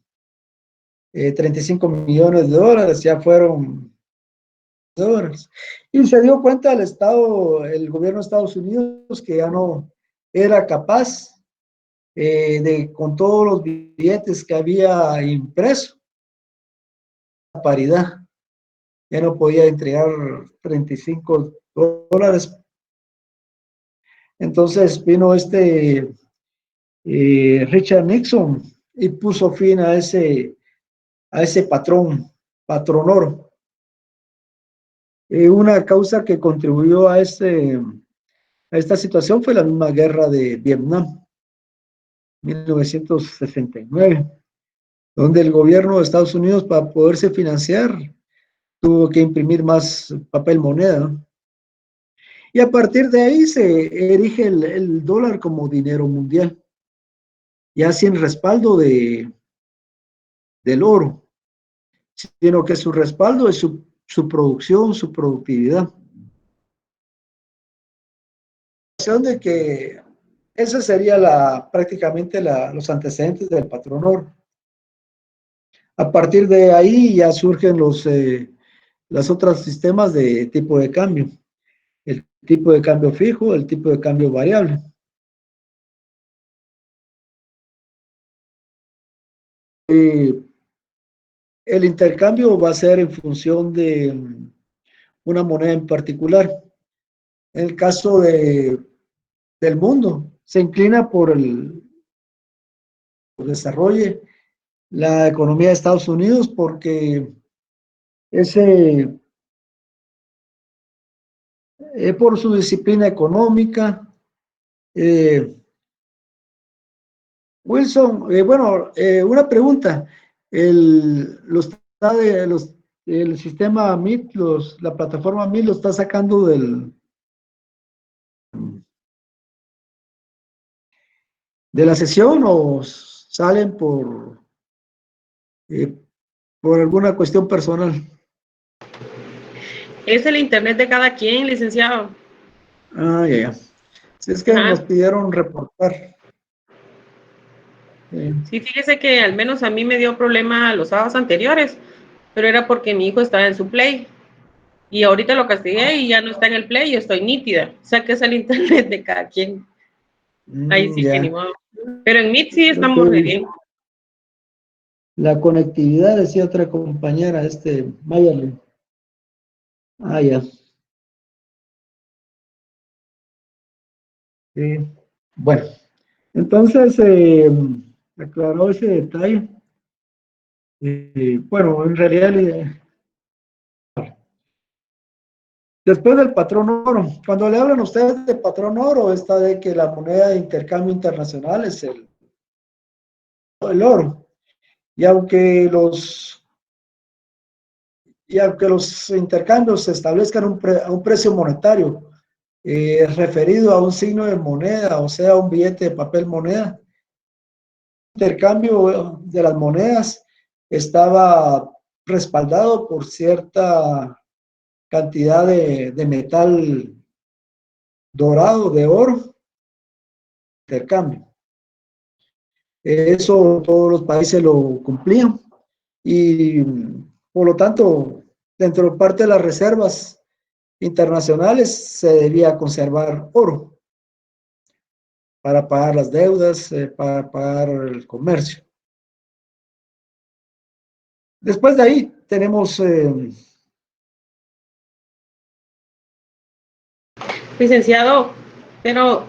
S1: 35 millones de dólares, ya fueron dólares. Y se dio cuenta el gobierno de Estados Unidos, que ya no era capaz con todos los billetes que había impreso, la paridad. Ya no podía entregar 35 dólares. Entonces vino Richard Nixon y puso fin a ese patronor. Una causa que contribuyó a esta situación fue la misma guerra de Vietnam, 1969, donde el gobierno de Estados Unidos, para poderse financiar, tuvo que imprimir más papel moneda. Y a partir de ahí se erige el dólar como dinero mundial, ya sin respaldo del oro, sino que su respaldo es su producción, su productividad. De que ese sería prácticamente los antecedentes del patrón oro. A partir de ahí ya surgen los otros sistemas de tipo de cambio. El tipo de cambio fijo, el tipo de cambio variable. El intercambio va a ser en función de una moneda en particular. En el caso del mundo, se inclina por el desarrollo la economía de Estados Unidos, porque por su disciplina económica. Wilson, una pregunta. El sistema Meet, la plataforma Meet lo está sacando de la sesión, o salen por alguna cuestión personal.
S3: Es el internet de cada quien, licenciado.
S1: Ah, ya. Si es que nos pidieron reportar.
S3: Sí, fíjese que al menos a mí me dio problema los sábados anteriores, pero era porque mi hijo estaba en su Play. Y ahorita lo castigué y ya no está en el Play y estoy nítida. O sea que es el internet de cada quien. Ahí sí que ni modo. Pero en Meet sí estamos muy bien.
S1: La conectividad, decía otra compañera, Mayerly. Ah, ya. Bueno, entonces, aclaró ese detalle. Bueno, en realidad, después del patrón oro, cuando le hablan ustedes de patrón oro, está de que la moneda de intercambio internacional es el oro. Y aunque los intercambios se establezcan a un precio monetario referido a un signo de moneda, o sea, un billete de papel moneda, el intercambio de las monedas estaba respaldado por cierta cantidad de metal dorado, de oro, intercambio. Eso todos los países lo cumplían, y por lo tanto, dentro de parte de las reservas internacionales se debía conservar oro para pagar las deudas, para pagar el comercio. Después de ahí tenemos...
S3: Licenciado, pero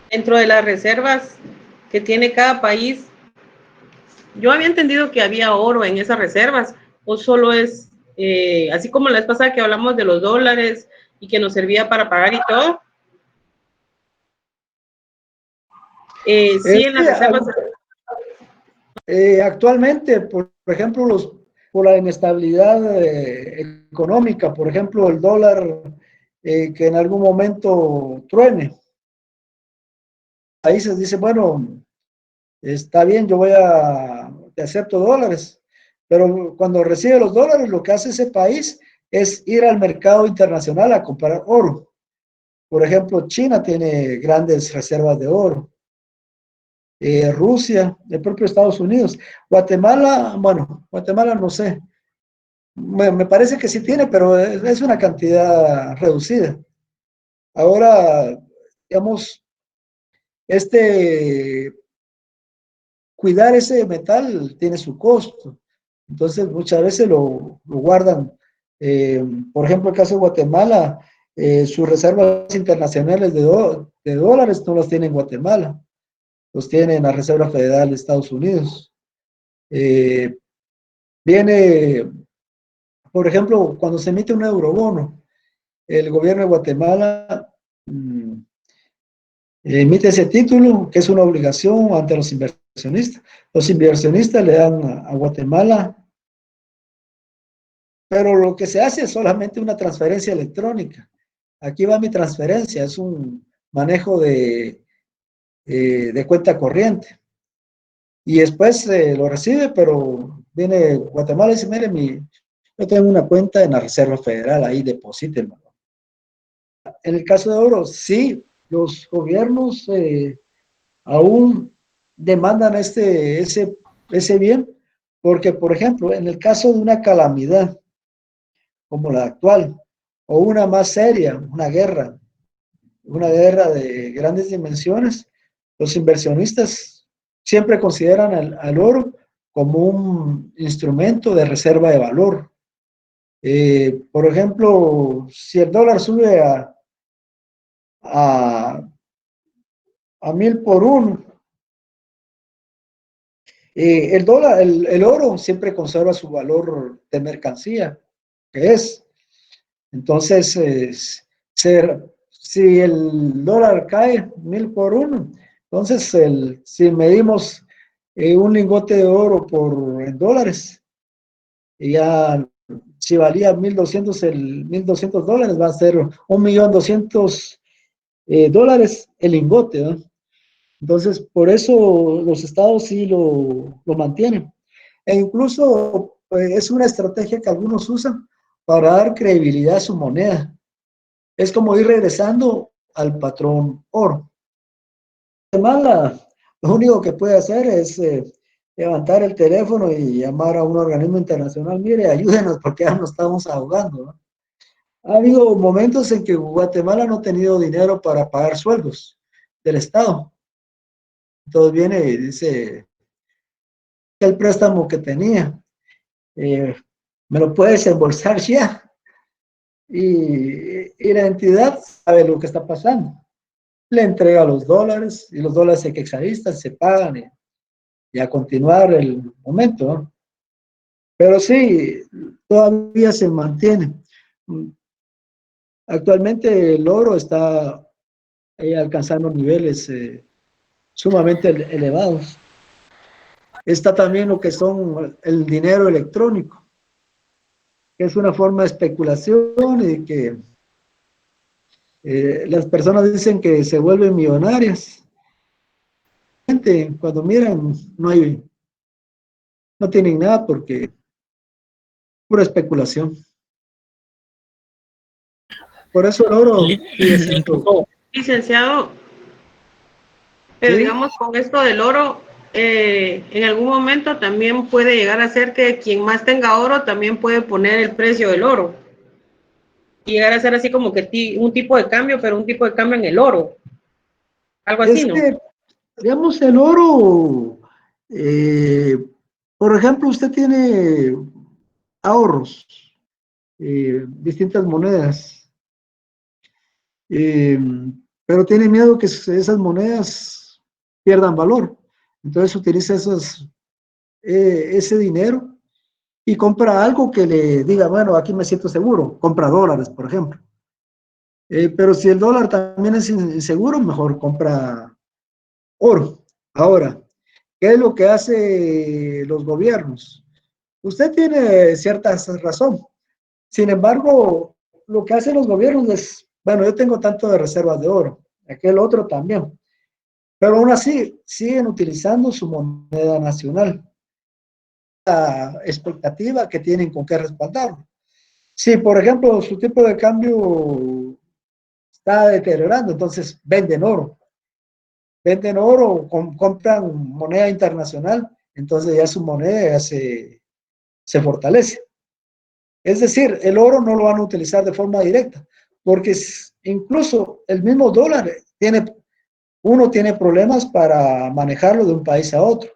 S3: dentro de las reservas que tiene cada país, yo había entendido que había oro en esas reservas, o solo es, así como la vez pasada que hablamos de los dólares y que nos servía para pagar y todo. Sí, en las reservas.
S1: Actualmente, por ejemplo, por la inestabilidad económica, por ejemplo, el dólar que en algún momento truene, países dicen, bueno, está bien, te acepto dólares, pero cuando recibe los dólares, lo que hace ese país es ir al mercado internacional a comprar oro. Por ejemplo, China tiene grandes reservas de oro. Rusia, el propio Estados Unidos. Guatemala, bueno, Guatemala no sé. Me parece que sí tiene, pero es una cantidad reducida. Ahora, digamos, este cuidar ese metal tiene su costo. Entonces, muchas veces lo guardan. Por ejemplo, el caso de Guatemala, sus reservas internacionales de dólares no las tiene en Guatemala, los tiene en la Reserva Federal de Estados Unidos. Eh, Viene, por ejemplo, cuando se emite un eurobono, el gobierno de Guatemala emite ese título, que es una obligación ante los inversionistas. Los inversionistas le dan a Guatemala, pero lo que se hace es solamente una transferencia electrónica. Aquí va mi transferencia, es un manejo de cuenta corriente. Y después lo recibe, pero viene Guatemala y dice, mire, yo tengo una cuenta en la Reserva Federal, ahí deposítenlo. En el caso de oro, sí, los gobiernos aún demandan ese bien, porque, por ejemplo, en el caso de una calamidad como la actual, o una más seria, una guerra de grandes dimensiones, los inversionistas siempre consideran al oro como un instrumento de reserva de valor. Por ejemplo, si el dólar sube a, a 1000 por 1, el oro siempre conserva su valor de mercancía, que es. Entonces, si el dólar cae 1000 por 1, entonces si medimos un lingote de oro en dólares, y ya si valía 1200, el $1200 va a ser 1.200.000 dólares el lingote, ¿no? Entonces, por eso los estados sí lo mantienen. E incluso es una estrategia que algunos usan para dar credibilidad a su moneda. Es como ir regresando al patrón oro. Guatemala, lo único que puede hacer es levantar el teléfono y llamar a un organismo internacional, mire, ayúdenos porque ya nos estamos ahogando, ¿no? Ha habido momentos en que Guatemala no ha tenido dinero para pagar sueldos del Estado. Entonces viene y dice, el préstamo que tenía, me lo puedes embolsar ya. Y la entidad sabe lo que está pasando. Le entrega los dólares y los dólares se quexadistas se pagan y a continuar el momento, ¿no? Pero sí, todavía se mantiene. Actualmente el oro está alcanzando niveles sumamente elevados. Está también lo que son el dinero electrónico, que es una forma de especulación y que las personas dicen que se vuelven millonarias. Cuando miran, no tienen nada porque pura especulación. Por eso el oro sigue siendo.
S3: Licenciado, pero
S1: ¿Sí?
S3: digamos con esto del oro, en algún momento también puede llegar a ser que quien más tenga oro también puede poner el precio del oro. Y llegar a ser así como que un tipo de cambio, pero un tipo de cambio en el oro. Algo así,
S1: Es
S3: ¿no?
S1: que, digamos, el oro, eh, por ejemplo, usted tiene ahorros, distintas monedas, eh, pero tiene miedo que esas monedas pierdan valor. Entonces utiliza ese dinero y compra algo que le diga, bueno, aquí me siento seguro, compra dólares, por ejemplo. Pero si el dólar también es inseguro, mejor compra oro. Ahora, ¿Qué es lo que hacen los gobiernos? Usted tiene cierta razón. Sin embargo, lo que hacen los gobiernos es, bueno, yo tengo tanto de reservas de oro, aquel otro también, pero aún así siguen utilizando su moneda nacional. La expectativa que tienen con qué respaldarlo. Si, por ejemplo, su tipo de cambio está deteriorando, entonces venden oro, compran moneda internacional, entonces ya su moneda ya se fortalece. Es decir, el oro no lo van a utilizar de forma directa, porque incluso el mismo dólar uno tiene problemas para manejarlo de un país a otro.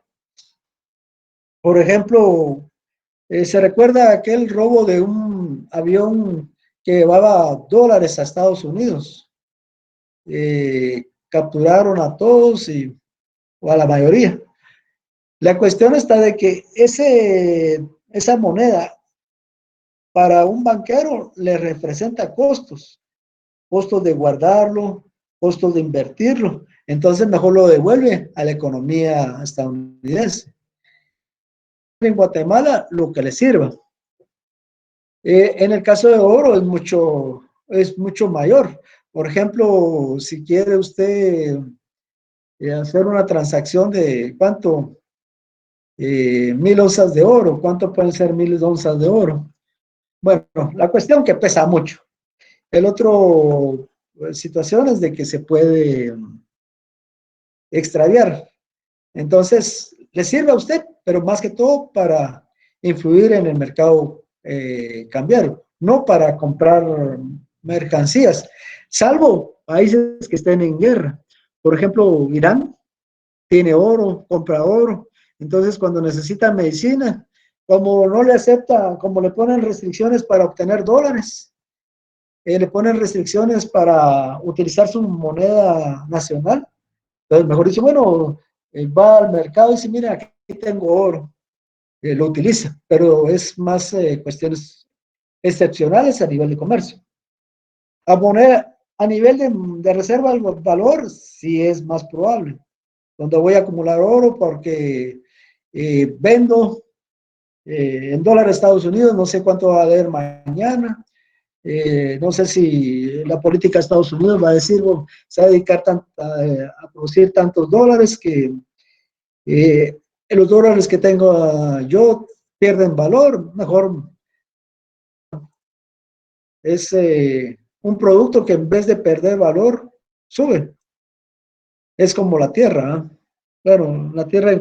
S1: Por ejemplo, se recuerda aquel robo de un avión que llevaba dólares a Estados Unidos. Capturaron a todos o a la mayoría. La cuestión está de que esa moneda para un banquero le representa costos de guardarlo, costos de invertirlo. Entonces mejor lo devuelve a la economía estadounidense. En Guatemala lo que le sirva. En el caso de oro es mucho mayor. Por ejemplo, si quiere usted hacer una transacción de ¿cuánto? 1000 onzas de oro. ¿Cuánto pueden ser 1000 onzas de oro? Bueno, la cuestión que pesa mucho. El otro situación es de que se puede extraviar. Entonces, le sirve a usted, pero más que todo para influir en el mercado cambiario, no para comprar mercancías, salvo países que estén en guerra. Por ejemplo, Irán tiene oro, compra oro, entonces cuando necesita medicina, como no le acepta, como le ponen restricciones para obtener dólares, le ponen restricciones para utilizar su moneda nacional, entonces mejor dice, bueno, va al mercado y dice, mira, aquí tengo oro, lo utiliza, pero es más cuestiones excepcionales a nivel de comercio. A nivel de reserva del valor, sí es más probable, donde voy a acumular oro porque vendo en dólares Estados Unidos, no sé cuánto va a haber mañana, no sé si la política de Estados Unidos va a decir, bueno, se va a dedicar a producir tantos dólares que los dólares que tengo yo pierden valor, mejor es un producto que en vez de perder valor, sube. Es como la tierra, ¿eh? Bueno, la tierra en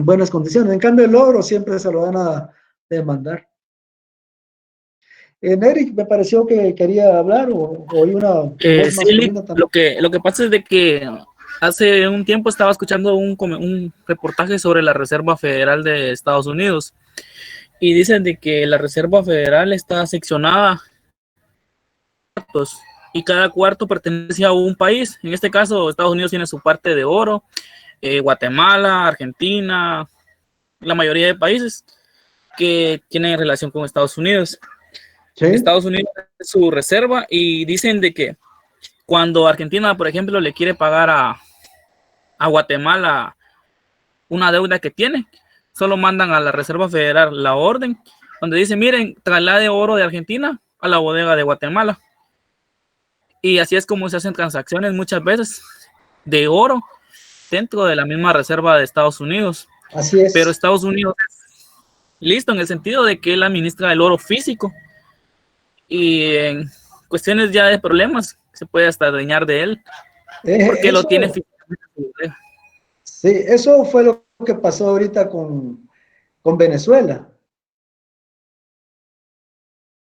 S1: buenas condiciones. En cambio, el oro siempre se lo van a demandar. Eric, me pareció que quería hablar o oí una voz
S2: Sí, Lick,
S1: masculina también.
S2: lo que pasa es de que hace un tiempo estaba escuchando un reportaje sobre la Reserva Federal de Estados Unidos y dicen de que la Reserva Federal está seccionada y cada cuarto pertenece a un país. En este caso, Estados Unidos tiene su parte de oro, Guatemala, Argentina, la mayoría de países que tienen relación con Estados Unidos.
S1: Sí,
S2: Estados Unidos es su reserva y dicen de que cuando Argentina, por ejemplo, le quiere pagar a Guatemala una deuda que tiene, solo mandan a la Reserva Federal la orden donde dice, miren, traslade oro de Argentina a la bodega de Guatemala. Y así es como se hacen transacciones muchas veces de oro dentro de la misma reserva de Estados Unidos.
S1: así
S2: Pero
S1: es.
S2: Estados Unidos es listo en el sentido de que él administra el oro físico y en cuestiones ya de problemas se puede hasta dañar de él porque lo tiene
S1: Eso,
S2: físicamente.
S1: sí, eso fue lo que pasó ahorita con Venezuela.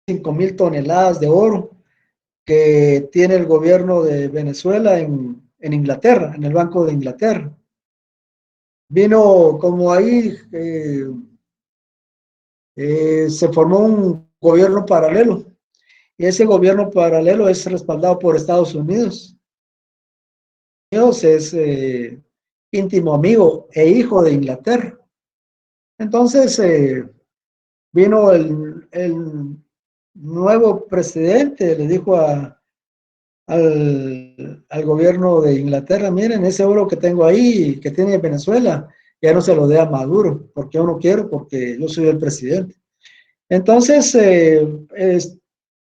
S1: 5000 toneladas de oro que tiene el gobierno de Venezuela en Inglaterra, en el Banco de Inglaterra. Vino como ahí, se formó un gobierno paralelo y ese gobierno paralelo es respaldado por Estados Unidos. Estados Unidos es íntimo amigo e hijo de Inglaterra. Entonces vino el nuevo presidente, le dijo al gobierno de Inglaterra, miren, ese oro que tengo ahí, que tiene Venezuela, ya no se lo dé a Maduro, porque yo no quiero, porque yo soy el presidente. Entonces,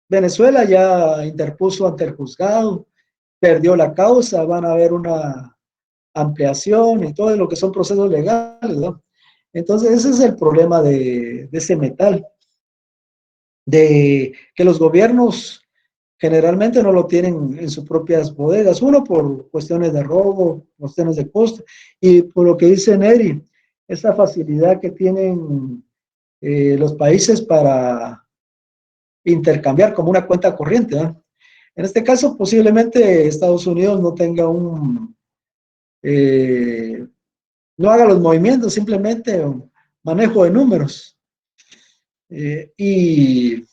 S1: Venezuela ya interpuso ante el juzgado, perdió la causa, van a haber una ampliación y todo lo que son procesos legales, ¿no? Entonces, ese es el problema de ese metal, de que los gobiernos generalmente no lo tienen en sus propias bodegas, uno por cuestiones de robo, cuestiones de costo, y por lo que dice Neri, esa facilidad que tienen los países para intercambiar como una cuenta corriente, ¿eh? En este caso, posiblemente Estados Unidos no tenga no haga los movimientos, simplemente un manejo de números. Y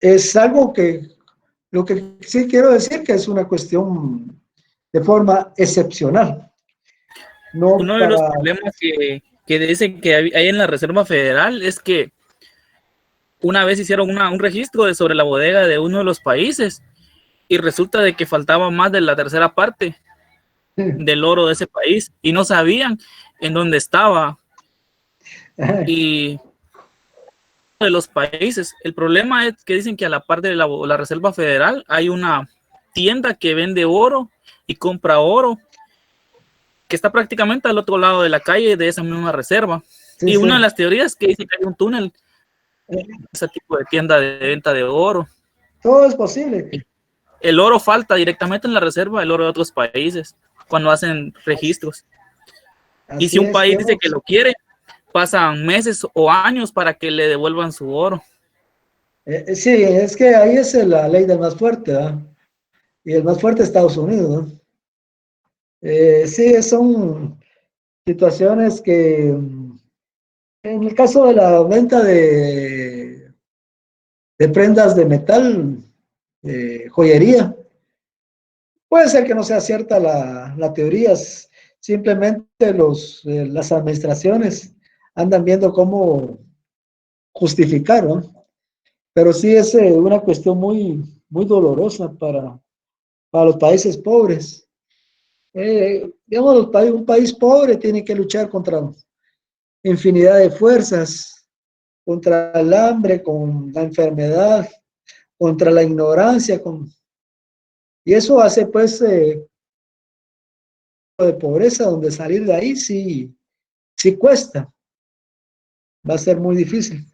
S1: es algo que, lo que sí quiero decir que es una cuestión de forma excepcional, no
S2: Uno de los
S1: para...
S2: problemas que dicen que hay en la Reserva Federal es que una vez hicieron un registro sobre la bodega de uno de los países y resulta de que faltaba más de la tercera parte del oro de ese país y no sabían en dónde estaba. Y de los países, el problema es que dicen que a la parte de la Reserva Federal hay una tienda que vende oro y compra oro, que está prácticamente al otro lado de la calle de esa misma reserva.
S1: Sí,
S2: Y una de
S1: sí.
S2: las teorías que dice que hay un túnel, ese tipo de tienda de venta de oro.
S1: Todo es posible.
S2: El oro falta directamente en la reserva, el oro de otros países, cuando hacen registros. Y si
S1: Así
S2: un
S1: es,
S2: país dice que
S1: digamos.
S2: lo quiere, pasan meses o años para que le devuelvan su oro.
S1: Sí, es que ahí es la ley del más fuerte, ¿verdad? Y el más fuerte es Estados Unidos, ¿no? Sí, son situaciones que, en el caso de la venta de prendas de metal, joyería, puede ser que no sea cierta la teoría, simplemente las administraciones andan viendo cómo justificar, ¿no? Pero sí es una cuestión muy dolorosa para los países pobres. Digamos, un país pobre tiene que luchar contra infinidad de fuerzas, contra el hambre, con la enfermedad, contra la ignorancia, y eso hace pues de pobreza, donde salir de ahí sí cuesta, va a ser muy difícil.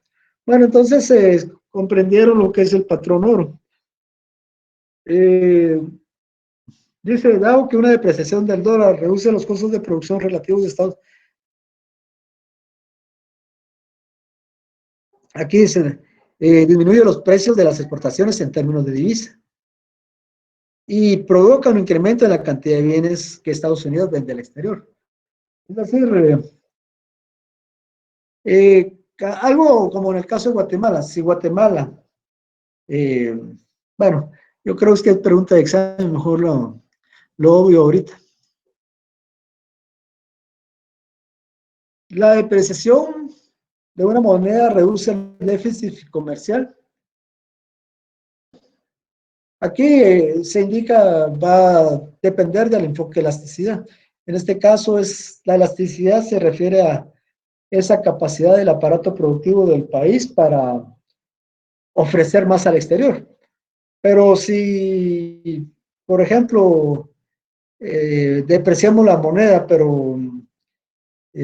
S1: Bueno, entonces comprendieron lo que es el patrón oro. Eh, Dice Dow que una depreciación del dólar reduce los costos de producción relativos de Estados Unidos. Aquí dice, disminuye los precios de las exportaciones en términos de divisa y provoca un incremento en la cantidad de bienes que Estados Unidos vende al exterior. Es decir, algo como en el caso de Guatemala. Si Guatemala, eh, bueno, yo creo que es pregunta de examen, mejor lo obvio ahorita. La depreciación de una moneda reduce el déficit comercial. Aquí se indica, va a depender del enfoque de elasticidad. En este caso, la elasticidad se refiere a esa capacidad del aparato productivo del país para ofrecer más al exterior. Pero si, por ejemplo, depreciamos la moneda, pero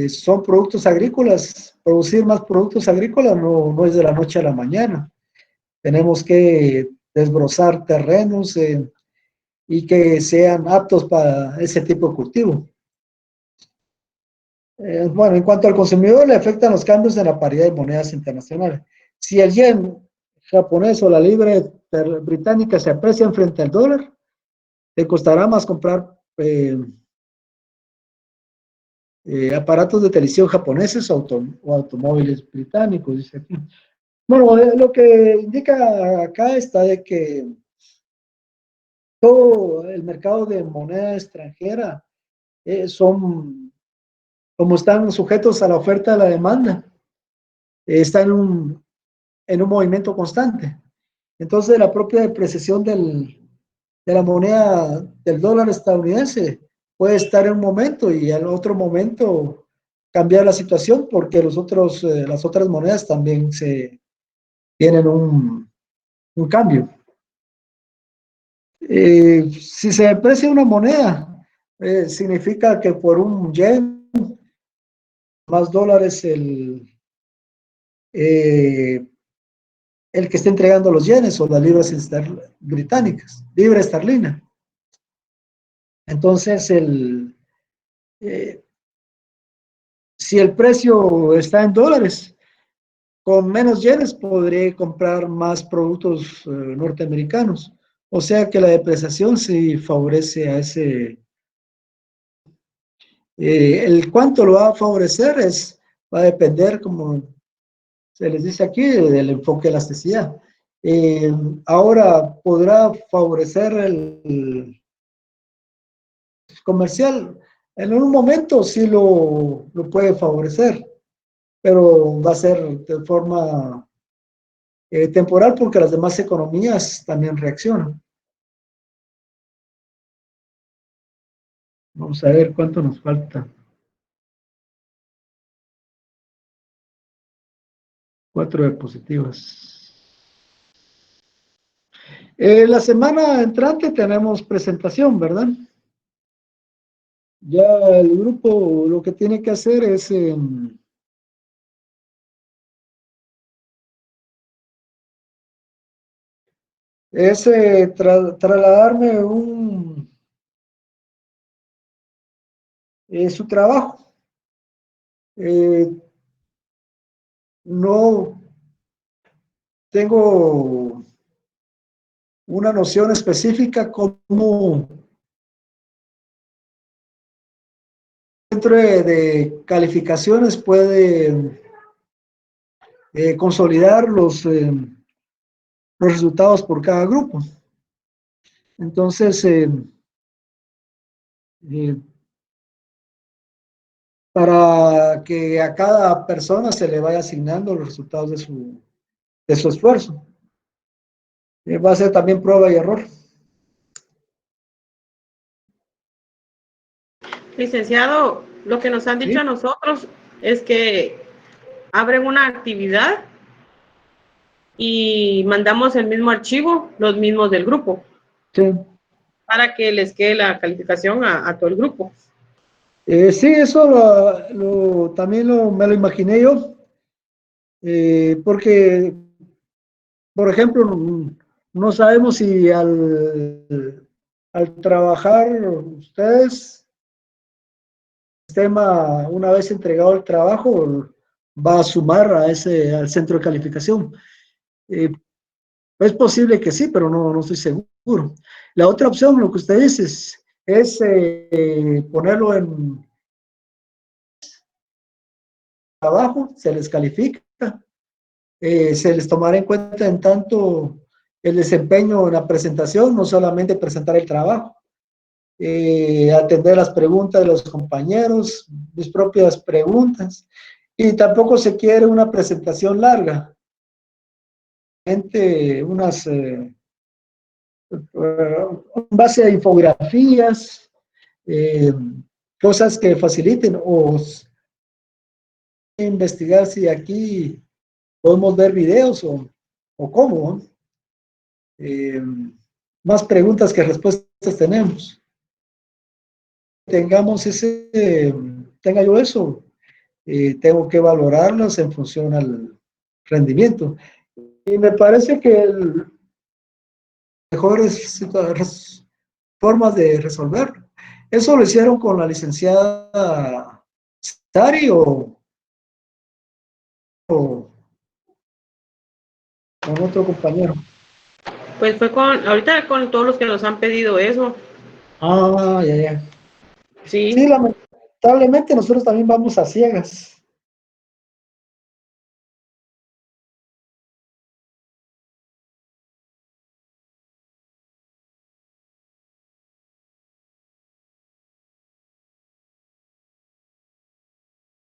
S1: son productos agrícolas, producir más productos agrícolas no es de la noche a la mañana. Tenemos que desbrozar terrenos y que sean aptos para ese tipo de cultivo. Bueno, en cuanto al consumidor, le afectan los cambios en la paridad de monedas internacionales. Si el yen japonés o la libra británica se aprecian frente al dólar, le costará más comprar aparatos de televisión japoneses o automóviles británicos, dice aquí. Bueno, lo que indica acá está de que todo el mercado de moneda extranjera son, como están sujetos a la oferta y la demanda, está en un movimiento constante. Entonces, la propia depreciación de la moneda del dólar estadounidense puede estar en un momento y en otro momento cambiar la situación porque las otras monedas también tienen un cambio. Si se deprecia una moneda, significa que por un yen, más dólares eh, el que está entregando los yenes o las libras británicas, libra esterlina. Entonces, si el precio está en dólares, con menos yenes podré comprar más productos norteamericanos. O sea que la depreciación sí favorece a ese. El cuánto lo va a favorecer va a depender, como se les dice aquí, del enfoque de elasticidad. Ahora podrá favorecer el comercial. En un momento sí lo puede favorecer, pero va a ser de forma temporal porque las demás economías también reaccionan. Vamos a ver cuánto nos falta. 4 diapositivas. La semana entrante tenemos presentación, ¿verdad? Ya el grupo lo que tiene que hacer es trasladarme su trabajo. No tengo una noción específica cómo dentro de calificaciones puede consolidar los resultados por cada grupo. Entonces, para que a cada persona se le vaya asignando los resultados de su esfuerzo. Va a ser también prueba y error.
S3: Licenciado, lo que nos han dicho a
S1: ¿Sí?
S3: nosotros es que abren una actividad y mandamos el mismo archivo, los mismos del grupo,
S1: Sí.
S3: para que les quede la calificación a todo el grupo.
S1: Sí, eso también me lo imaginé yo, porque, por ejemplo, no sabemos si al trabajar ustedes, el sistema, una vez entregado el trabajo, va a sumar al centro de calificación. Es posible que sí, pero no estoy seguro. La otra opción, lo que usted dice, es ponerlo en trabajo, se les califica, se les tomará en cuenta en tanto el desempeño en la presentación, no solamente presentar el trabajo, atender las preguntas de los compañeros, mis propias preguntas, y tampoco se quiere una presentación larga, unas base a infografías, eh, cosas que faciliten o investigar si aquí podemos ver videos o cómo. Más preguntas que respuestas tenemos. Tenga yo eso, tengo que valorarlas en función al rendimiento. Y me parece que mejores formas de resolverlo. ¿Eso lo hicieron con la licenciada Sari o con otro compañero?
S3: Pues fue ahorita con todos los que nos han pedido eso.
S1: Ah, ya.
S3: Sí.
S1: Sí, lamentablemente nosotros también vamos a ciegas.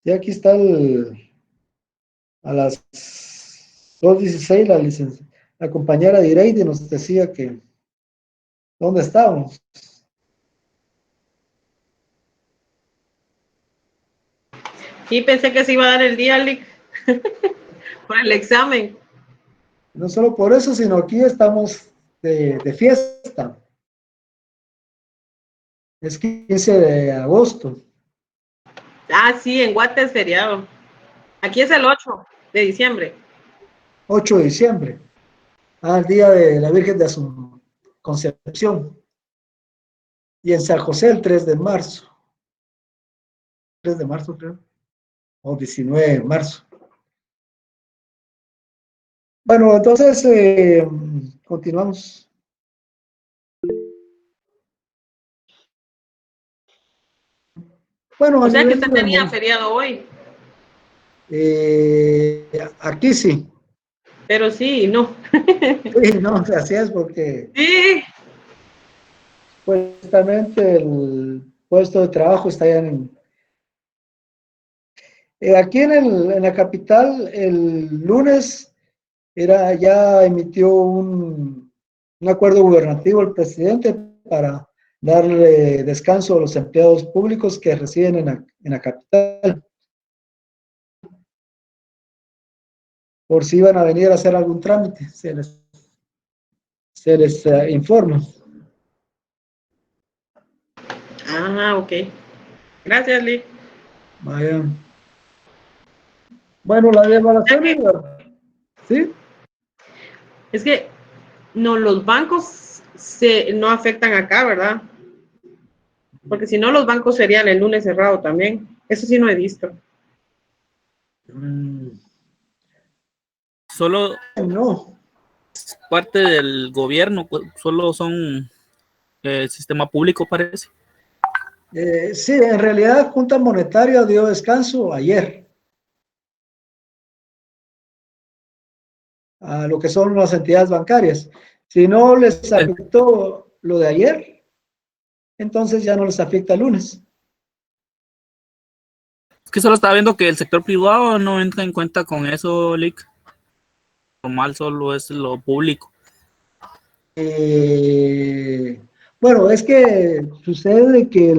S1: Y aquí está a las 2:16 la la compañera Direide nos decía que dónde estábamos.
S3: Y pensé que se iba a dar el día, Lick, por el examen.
S1: No solo por eso, sino aquí estamos de fiesta. Es 15 de agosto.
S3: Ah, sí, en Guate es feriado. Aquí es el 8 de diciembre.
S1: 8 de diciembre. El día de la Virgen de su Concepción. Y en San José el 3 de marzo. 3 de marzo, creo. O 19 de marzo. Bueno, entonces continuamos. Bueno, a
S3: O sea que
S1: nivel
S3: usted tenía feriado hoy.
S1: aquí sí.
S3: Pero sí, no.
S1: Sí, no, así es porque
S3: Sí.
S1: supuestamente el puesto de trabajo está allá aquí en la capital, el lunes ya emitió un acuerdo gubernativo el presidente para darle descanso a los empleados públicos que residen en la capital, por si iban a venir a hacer algún trámite, se les informa.
S3: Ah, ok. Gracias, Lick.
S1: Vaya. Bueno, la
S3: O sea
S1: devaluación,
S3: que,
S1: ¿sí?
S3: es que no, los bancos no afectan acá, ¿verdad? Porque si no, los bancos serían el lunes cerrado también. Eso sí no he visto.
S2: Solo
S1: No.
S2: parte del gobierno, solo son sistema público, parece.
S1: Sí, en realidad Junta Monetaria dio descanso ayer a lo que son las entidades bancarias. Si no les afectó lo de ayer, entonces ya no les afecta el lunes.
S2: Es que solo estaba viendo que el sector privado no entra en cuenta con eso, Lick. Normal solo es lo público.
S1: Bueno, es que sucede que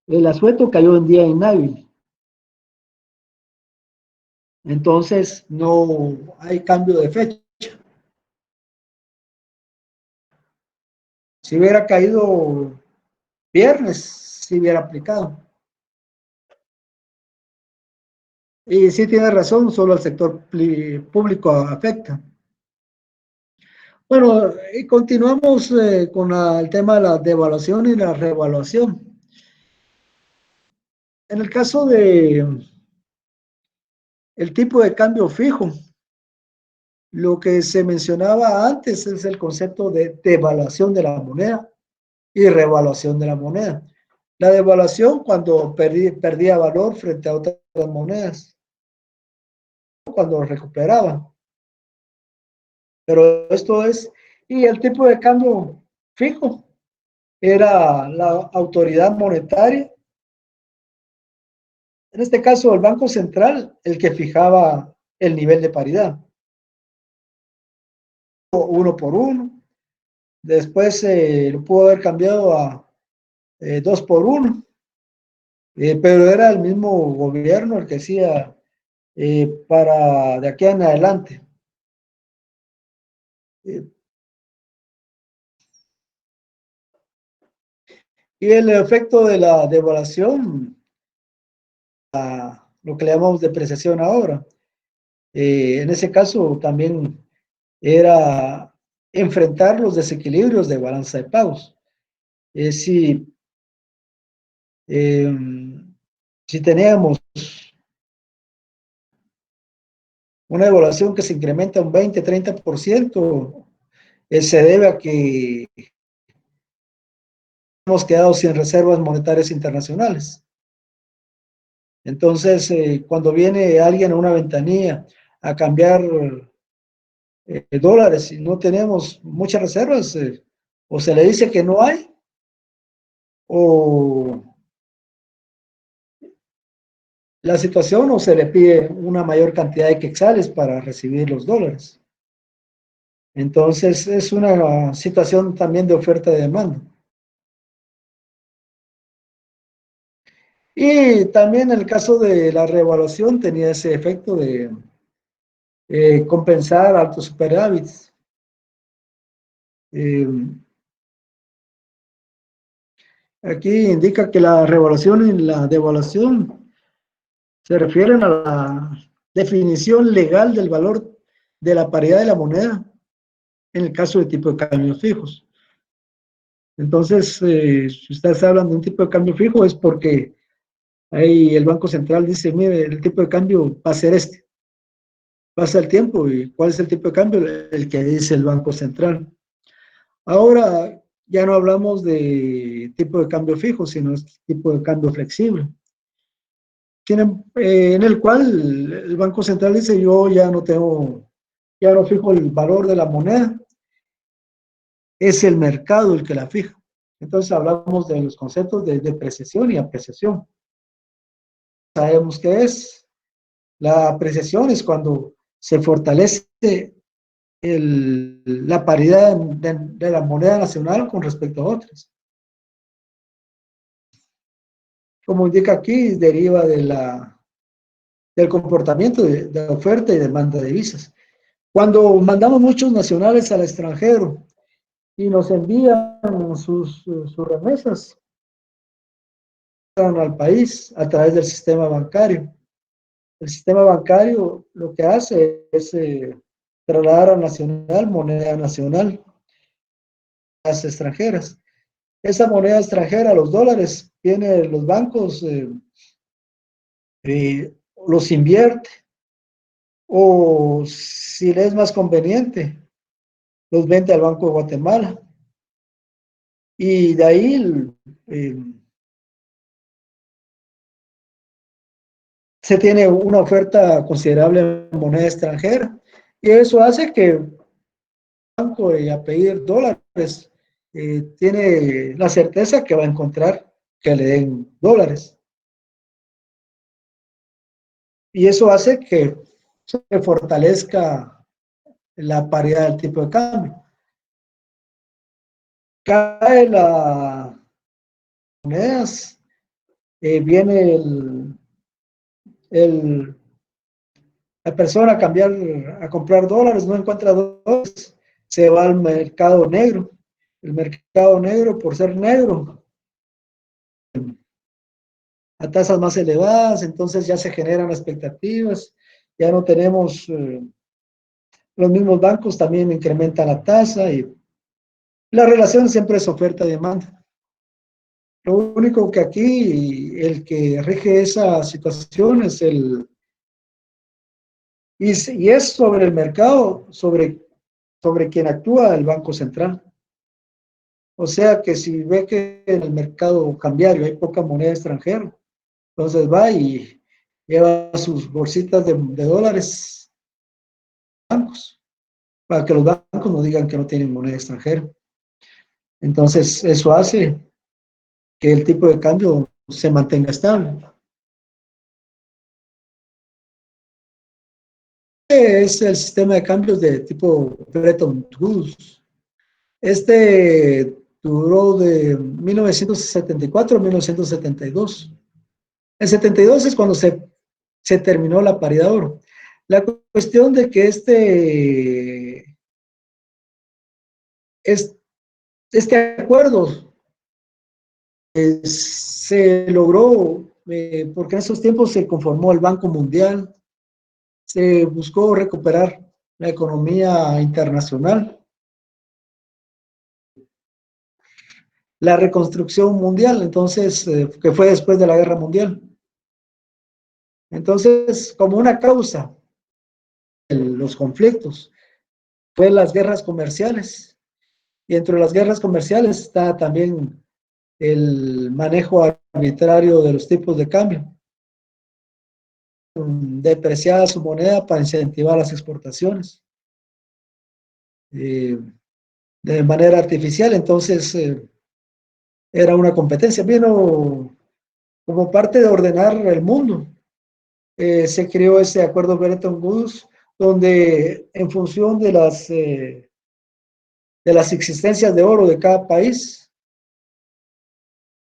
S1: el asueto cayó en día inhábil. Entonces no hay cambio de fecha. Si hubiera caído viernes, si hubiera aplicado. Y sí tiene razón, solo al sector público afecta. Bueno, y continuamos con el tema de la devaluación y la revaluación. En el caso de el tipo de cambio fijo, lo que se mencionaba antes es el concepto de devaluación de la moneda y revaluación de la moneda. La devaluación cuando perdía valor frente a otras monedas, cuando recuperaba. Pero esto es, y el tipo de cambio fijo era la autoridad monetaria, en este caso el Banco Central, el que fijaba el nivel de paridad, uno por uno. Después lo pudo haber cambiado a 2 por 1, pero era el mismo gobierno el que hacía para de aquí en adelante. Eh, y el efecto de la devaluación, lo que le llamamos depreciación ahora, en ese caso también era enfrentar los desequilibrios de balanza de pagos. Si, eh, si teníamos una devaluación que se incrementa un 20-30%, se debe a que hemos quedado sin reservas monetarias internacionales. Entonces, cuando viene alguien a una ventanilla a cambiar dólares y no tenemos muchas reservas, o se le dice que no hay, o la situación, o se le pide una mayor cantidad de quetzales para recibir los dólares. Entonces, es una situación también de oferta y demanda. Y también el caso de la revaluación tenía ese efecto de compensar altos superávits. Eh, Aquí indica que la revaluación y la devaluación se refieren a la definición legal del valor de la paridad de la moneda en el caso de tipo de cambios fijos. Entonces, si ustedes hablan de un tipo de cambio fijo es porque ahí el Banco Central dice, mire, el tipo de cambio va a ser este. Pasa el tiempo y ¿cuál es el tipo de cambio? El que dice el Banco Central. Ahora ya no hablamos de tipo de cambio fijo, sino tipo de cambio flexible. En el cual el Banco Central dice, yo ya no tengo, ya no fijo el valor de la moneda, es el mercado el que la fija. Entonces hablamos de los conceptos de depreciación y apreciación. Sabemos qué es. La apreciación es cuando se fortalece la paridad de la moneda nacional con respecto a otras. Como indica aquí, deriva del comportamiento de oferta y demanda de divisas. Cuando mandamos muchos nacionales al extranjero y nos envían sus remesas al país a través del sistema bancario. El sistema bancario lo que hace es trasladar a nacional moneda nacional a las extranjeras. Esa moneda extranjera, los dólares, viene los bancos, los invierte o si les es más conveniente, los vende al Banco de Guatemala. Y de ahí eh, se tiene una oferta considerable en moneda extranjera y eso hace que el banco a pedir dólares tiene la certeza que va a encontrar que le den dólares. Y eso hace que se fortalezca la paridad del tipo de cambio. Cae las monedas, viene la persona a cambiar, a comprar dólares, no encuentra dólares, se va al mercado negro. El mercado negro, por ser negro, a tasas más elevadas, entonces ya se generan expectativas, ya no tenemos, los mismos bancos también incrementan la tasa y la relación siempre es oferta-demanda. Lo único que aquí el que rige esa situación es y es sobre el mercado, sobre quien actúa el Banco Central. O sea que si ve que en el mercado cambiario hay poca moneda extranjera, entonces va y lleva sus bolsitas de dólares a bancos, para que los bancos no digan que no tienen moneda extranjera. Entonces eso hace que el tipo de cambio se mantenga estable. Es el sistema de cambios de tipo Bretton Woods. Este duró de 1974 a 1972. En 72 es cuando se terminó la paridad de oro. La cuestión de que este acuerdo se logró porque en esos tiempos se conformó el Banco Mundial, se buscó recuperar la economía internacional, la reconstrucción mundial, entonces, que fue después de la Guerra Mundial. Entonces, como una causa, los conflictos, fue las guerras comerciales. Y entre las guerras comerciales está también el manejo arbitrario de los tipos de cambio. Depreciada su moneda para incentivar las exportaciones de manera artificial. Entonces, era una competencia. Vino como parte de ordenar el mundo. Se creó ese acuerdo Bretton Woods, donde en función de las de las existencias de oro de cada país,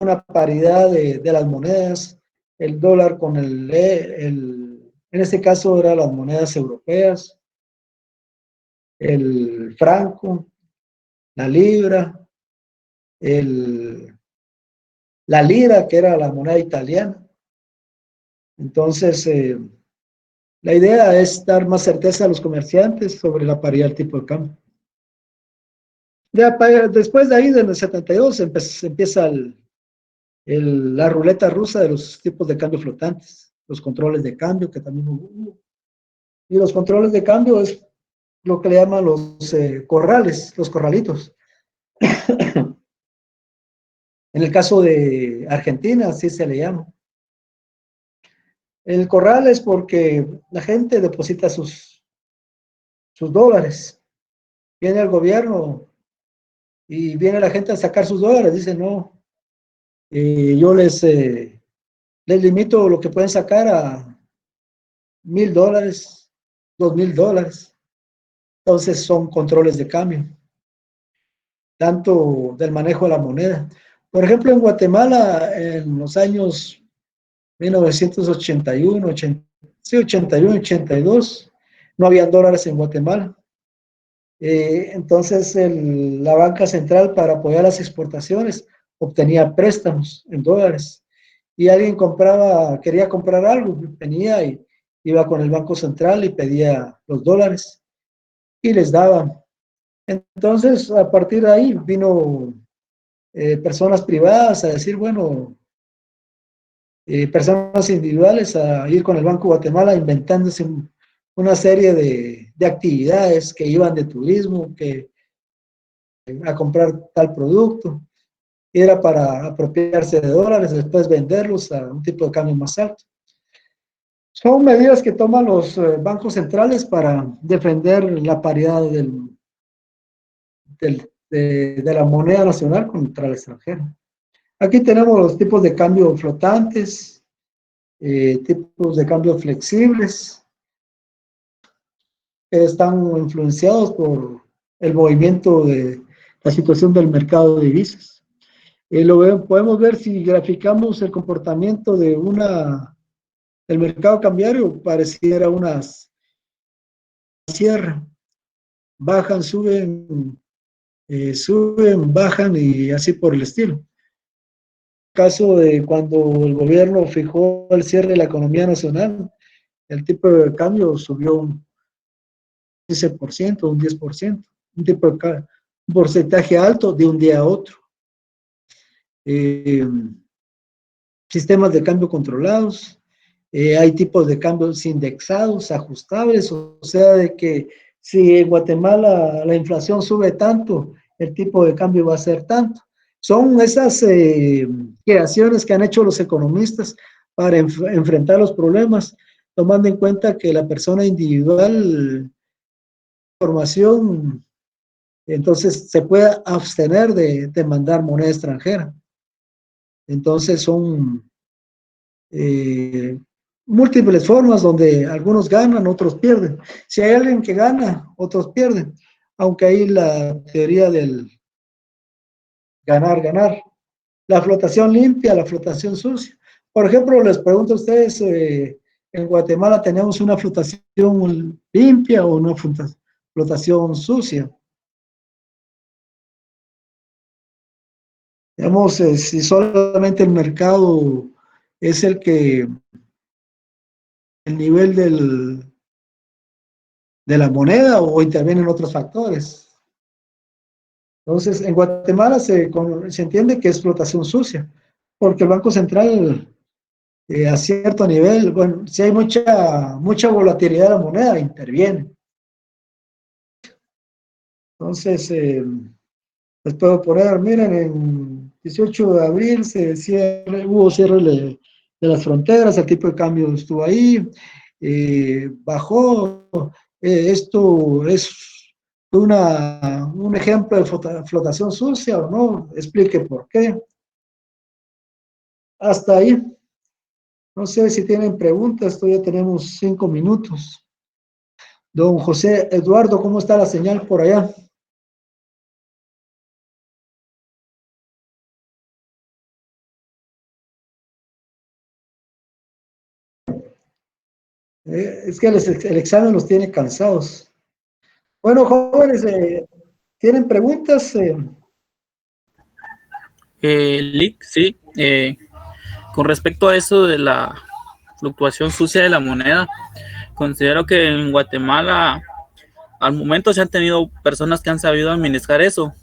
S1: una paridad de las monedas, el dólar con en este caso eran las monedas europeas, el franco, la libra, la lira, que era la moneda italiana. Entonces, la idea es dar más certeza a los comerciantes sobre la paridad del tipo de cambio. Después de ahí, en el 72, empieza la ruleta rusa de los tipos de cambio flotantes, los controles de cambio, que también hubo. Y los controles de cambio es lo que le llaman los corrales, los corralitos. En el caso de Argentina, así se le llama. El corral es porque la gente deposita sus dólares. Viene el gobierno y viene la gente a sacar sus dólares. Dice, no, yo les limito lo que pueden sacar a $1,000, $2,000. Entonces son controles de cambio, tanto del manejo de la moneda. Por ejemplo, en Guatemala, en los años 1981, 81, 82, no había dólares en Guatemala. Entonces, la banca central, para apoyar las exportaciones, obtenía préstamos en dólares. Y alguien quería comprar algo, venía y iba con el Banco Central y pedía los dólares y les daban. Entonces, a partir de ahí vino personas privadas a decir, bueno, personas individuales a ir con el Banco de Guatemala inventándose una serie de actividades que iban de turismo, a comprar tal producto. Era para apropiarse de dólares, después venderlos a un tipo de cambio más alto. Son medidas que toman los bancos centrales para defender la paridad de la moneda nacional contra el extranjero. Aquí tenemos los tipos de cambio flotantes, tipos de cambio flexibles, que están influenciados por el movimiento de la situación del mercado de divisas. Podemos ver si graficamos el comportamiento del mercado cambiario, pareciera una sierra. Bajan, suben, bajan y así por el estilo. Caso de cuando el gobierno fijó el cierre de la economía nacional, el tipo de cambio subió un 15%, un 10%, un porcentaje alto de un día a otro. Sistemas de cambio controlados, hay tipos de cambios indexados, ajustables, o sea, de que si en Guatemala la inflación sube tanto, el tipo de cambio va a ser tanto. Son esas creaciones que han hecho los economistas para enfrentar los problemas, tomando en cuenta que la persona individual, formación, entonces se puede abstener de mandar moneda extranjera. Entonces son múltiples formas donde algunos ganan, otros pierden. Si hay alguien que gana, otros pierden, aunque hay la teoría del ganar, ganar. La flotación limpia, la flotación sucia. Por ejemplo, les pregunto a ustedes, en Guatemala tenemos una flotación limpia o una flotación sucia. Digamos, si solamente el mercado es el nivel de la moneda o intervienen otros factores. Entonces, en Guatemala se entiende que es flotación sucia, porque el Banco Central a cierto nivel, bueno, si hay mucha volatilidad de la moneda, interviene. Entonces, les puedo poner, miren, en 18 de abril hubo cierre de las fronteras, el tipo de cambio estuvo ahí, bajó. Esto es un ejemplo de flotación sucia o no, explique por qué. Hasta ahí. No sé si tienen preguntas, todavía tenemos 5 minutos. Don José Eduardo, ¿cómo está la señal por allá? Es que el examen los tiene cansados. Bueno, jóvenes, ¿tienen preguntas?
S2: Lick, sí. Con respecto a eso de la fluctuación sucia de la moneda, considero que en Guatemala al momento se han tenido personas que han sabido administrar eso,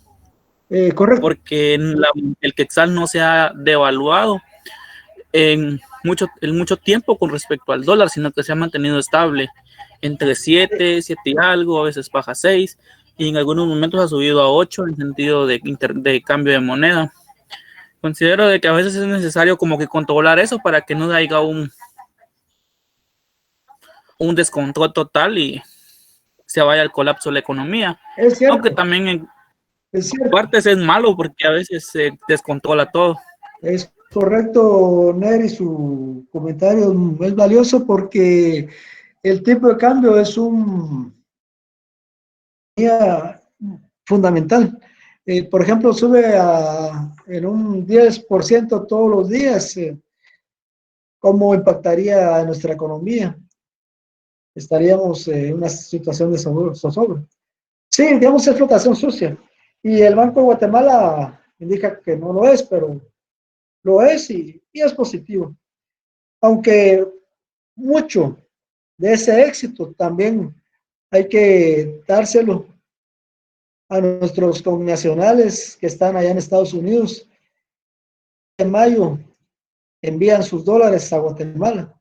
S1: Correcto.
S2: porque el quetzal no se ha devaluado en mucho tiempo con respecto al dólar, sino que se ha mantenido estable entre 7 y algo, a veces baja 6, y en algunos momentos ha subido a 8 en sentido de cambio de moneda. Considero de que a veces es necesario como que controlar eso para que no haya un descontrol total y se vaya al colapso de la economía.
S1: Es cierto.
S2: Aunque también en
S1: Es cierto.
S2: partes es malo porque a veces se descontrola todo.
S1: Es correcto, Neri, su comentario es valioso porque el tipo de cambio es un fundamental. Por ejemplo, sube en un 10% todos los días. ¿Cómo impactaría a nuestra economía? Estaríamos en una situación de zozobra. Sí, digamos, es flotación sucia. Y el Banco de Guatemala indica que no lo es, pero lo es y es positivo. Aunque mucho de ese éxito también hay que dárselo a nuestros connacionales que están allá en Estados Unidos. En mayo envían sus dólares a Guatemala.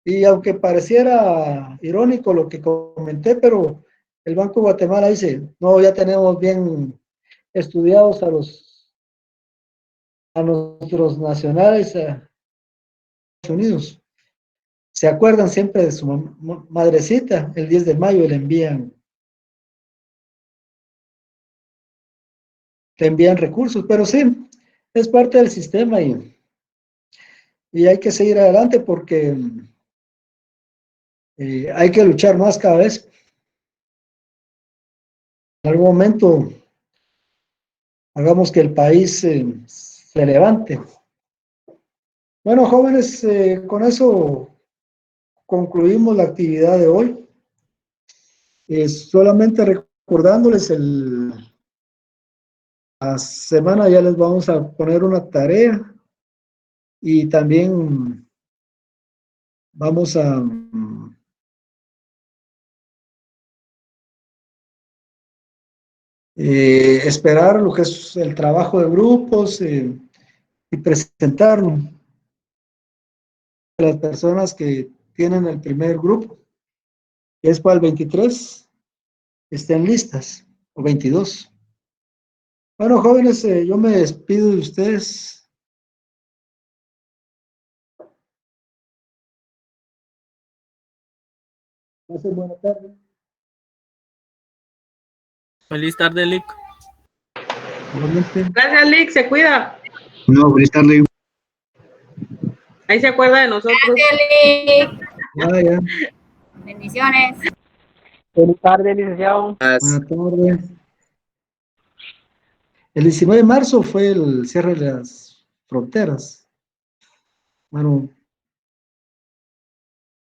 S1: Y aunque pareciera irónico lo que comenté, pero el Banco de Guatemala dice, no, ya tenemos bien estudiados a nuestros nacionales a Estados Unidos. Se acuerdan siempre de su madrecita, el 10 de mayo le envían recursos, pero sí, es parte del sistema y hay que seguir adelante porque hay que luchar más cada vez. En algún momento hagamos que el país se levante. Bueno, jóvenes, con eso concluimos la actividad de hoy. Solamente recordándoles, la semana ya les vamos a poner una tarea y también vamos a esperar lo que es el trabajo de grupos y presentarnos a las personas que tienen el primer grupo, que es para el 23, estén listas, o 22. Bueno, jóvenes, yo me despido de ustedes. Pasen buena tarde.
S2: Feliz tarde, Lick.
S3: Gracias, Lick, se cuida.
S4: No, feliz tarde.
S3: Ahí se acuerda de nosotros.
S1: Ya, ya.
S5: Bendiciones.
S6: Feliz tarde, licenciado.
S1: Buena tarde. El 19 de marzo fue el cierre de las fronteras. Bueno,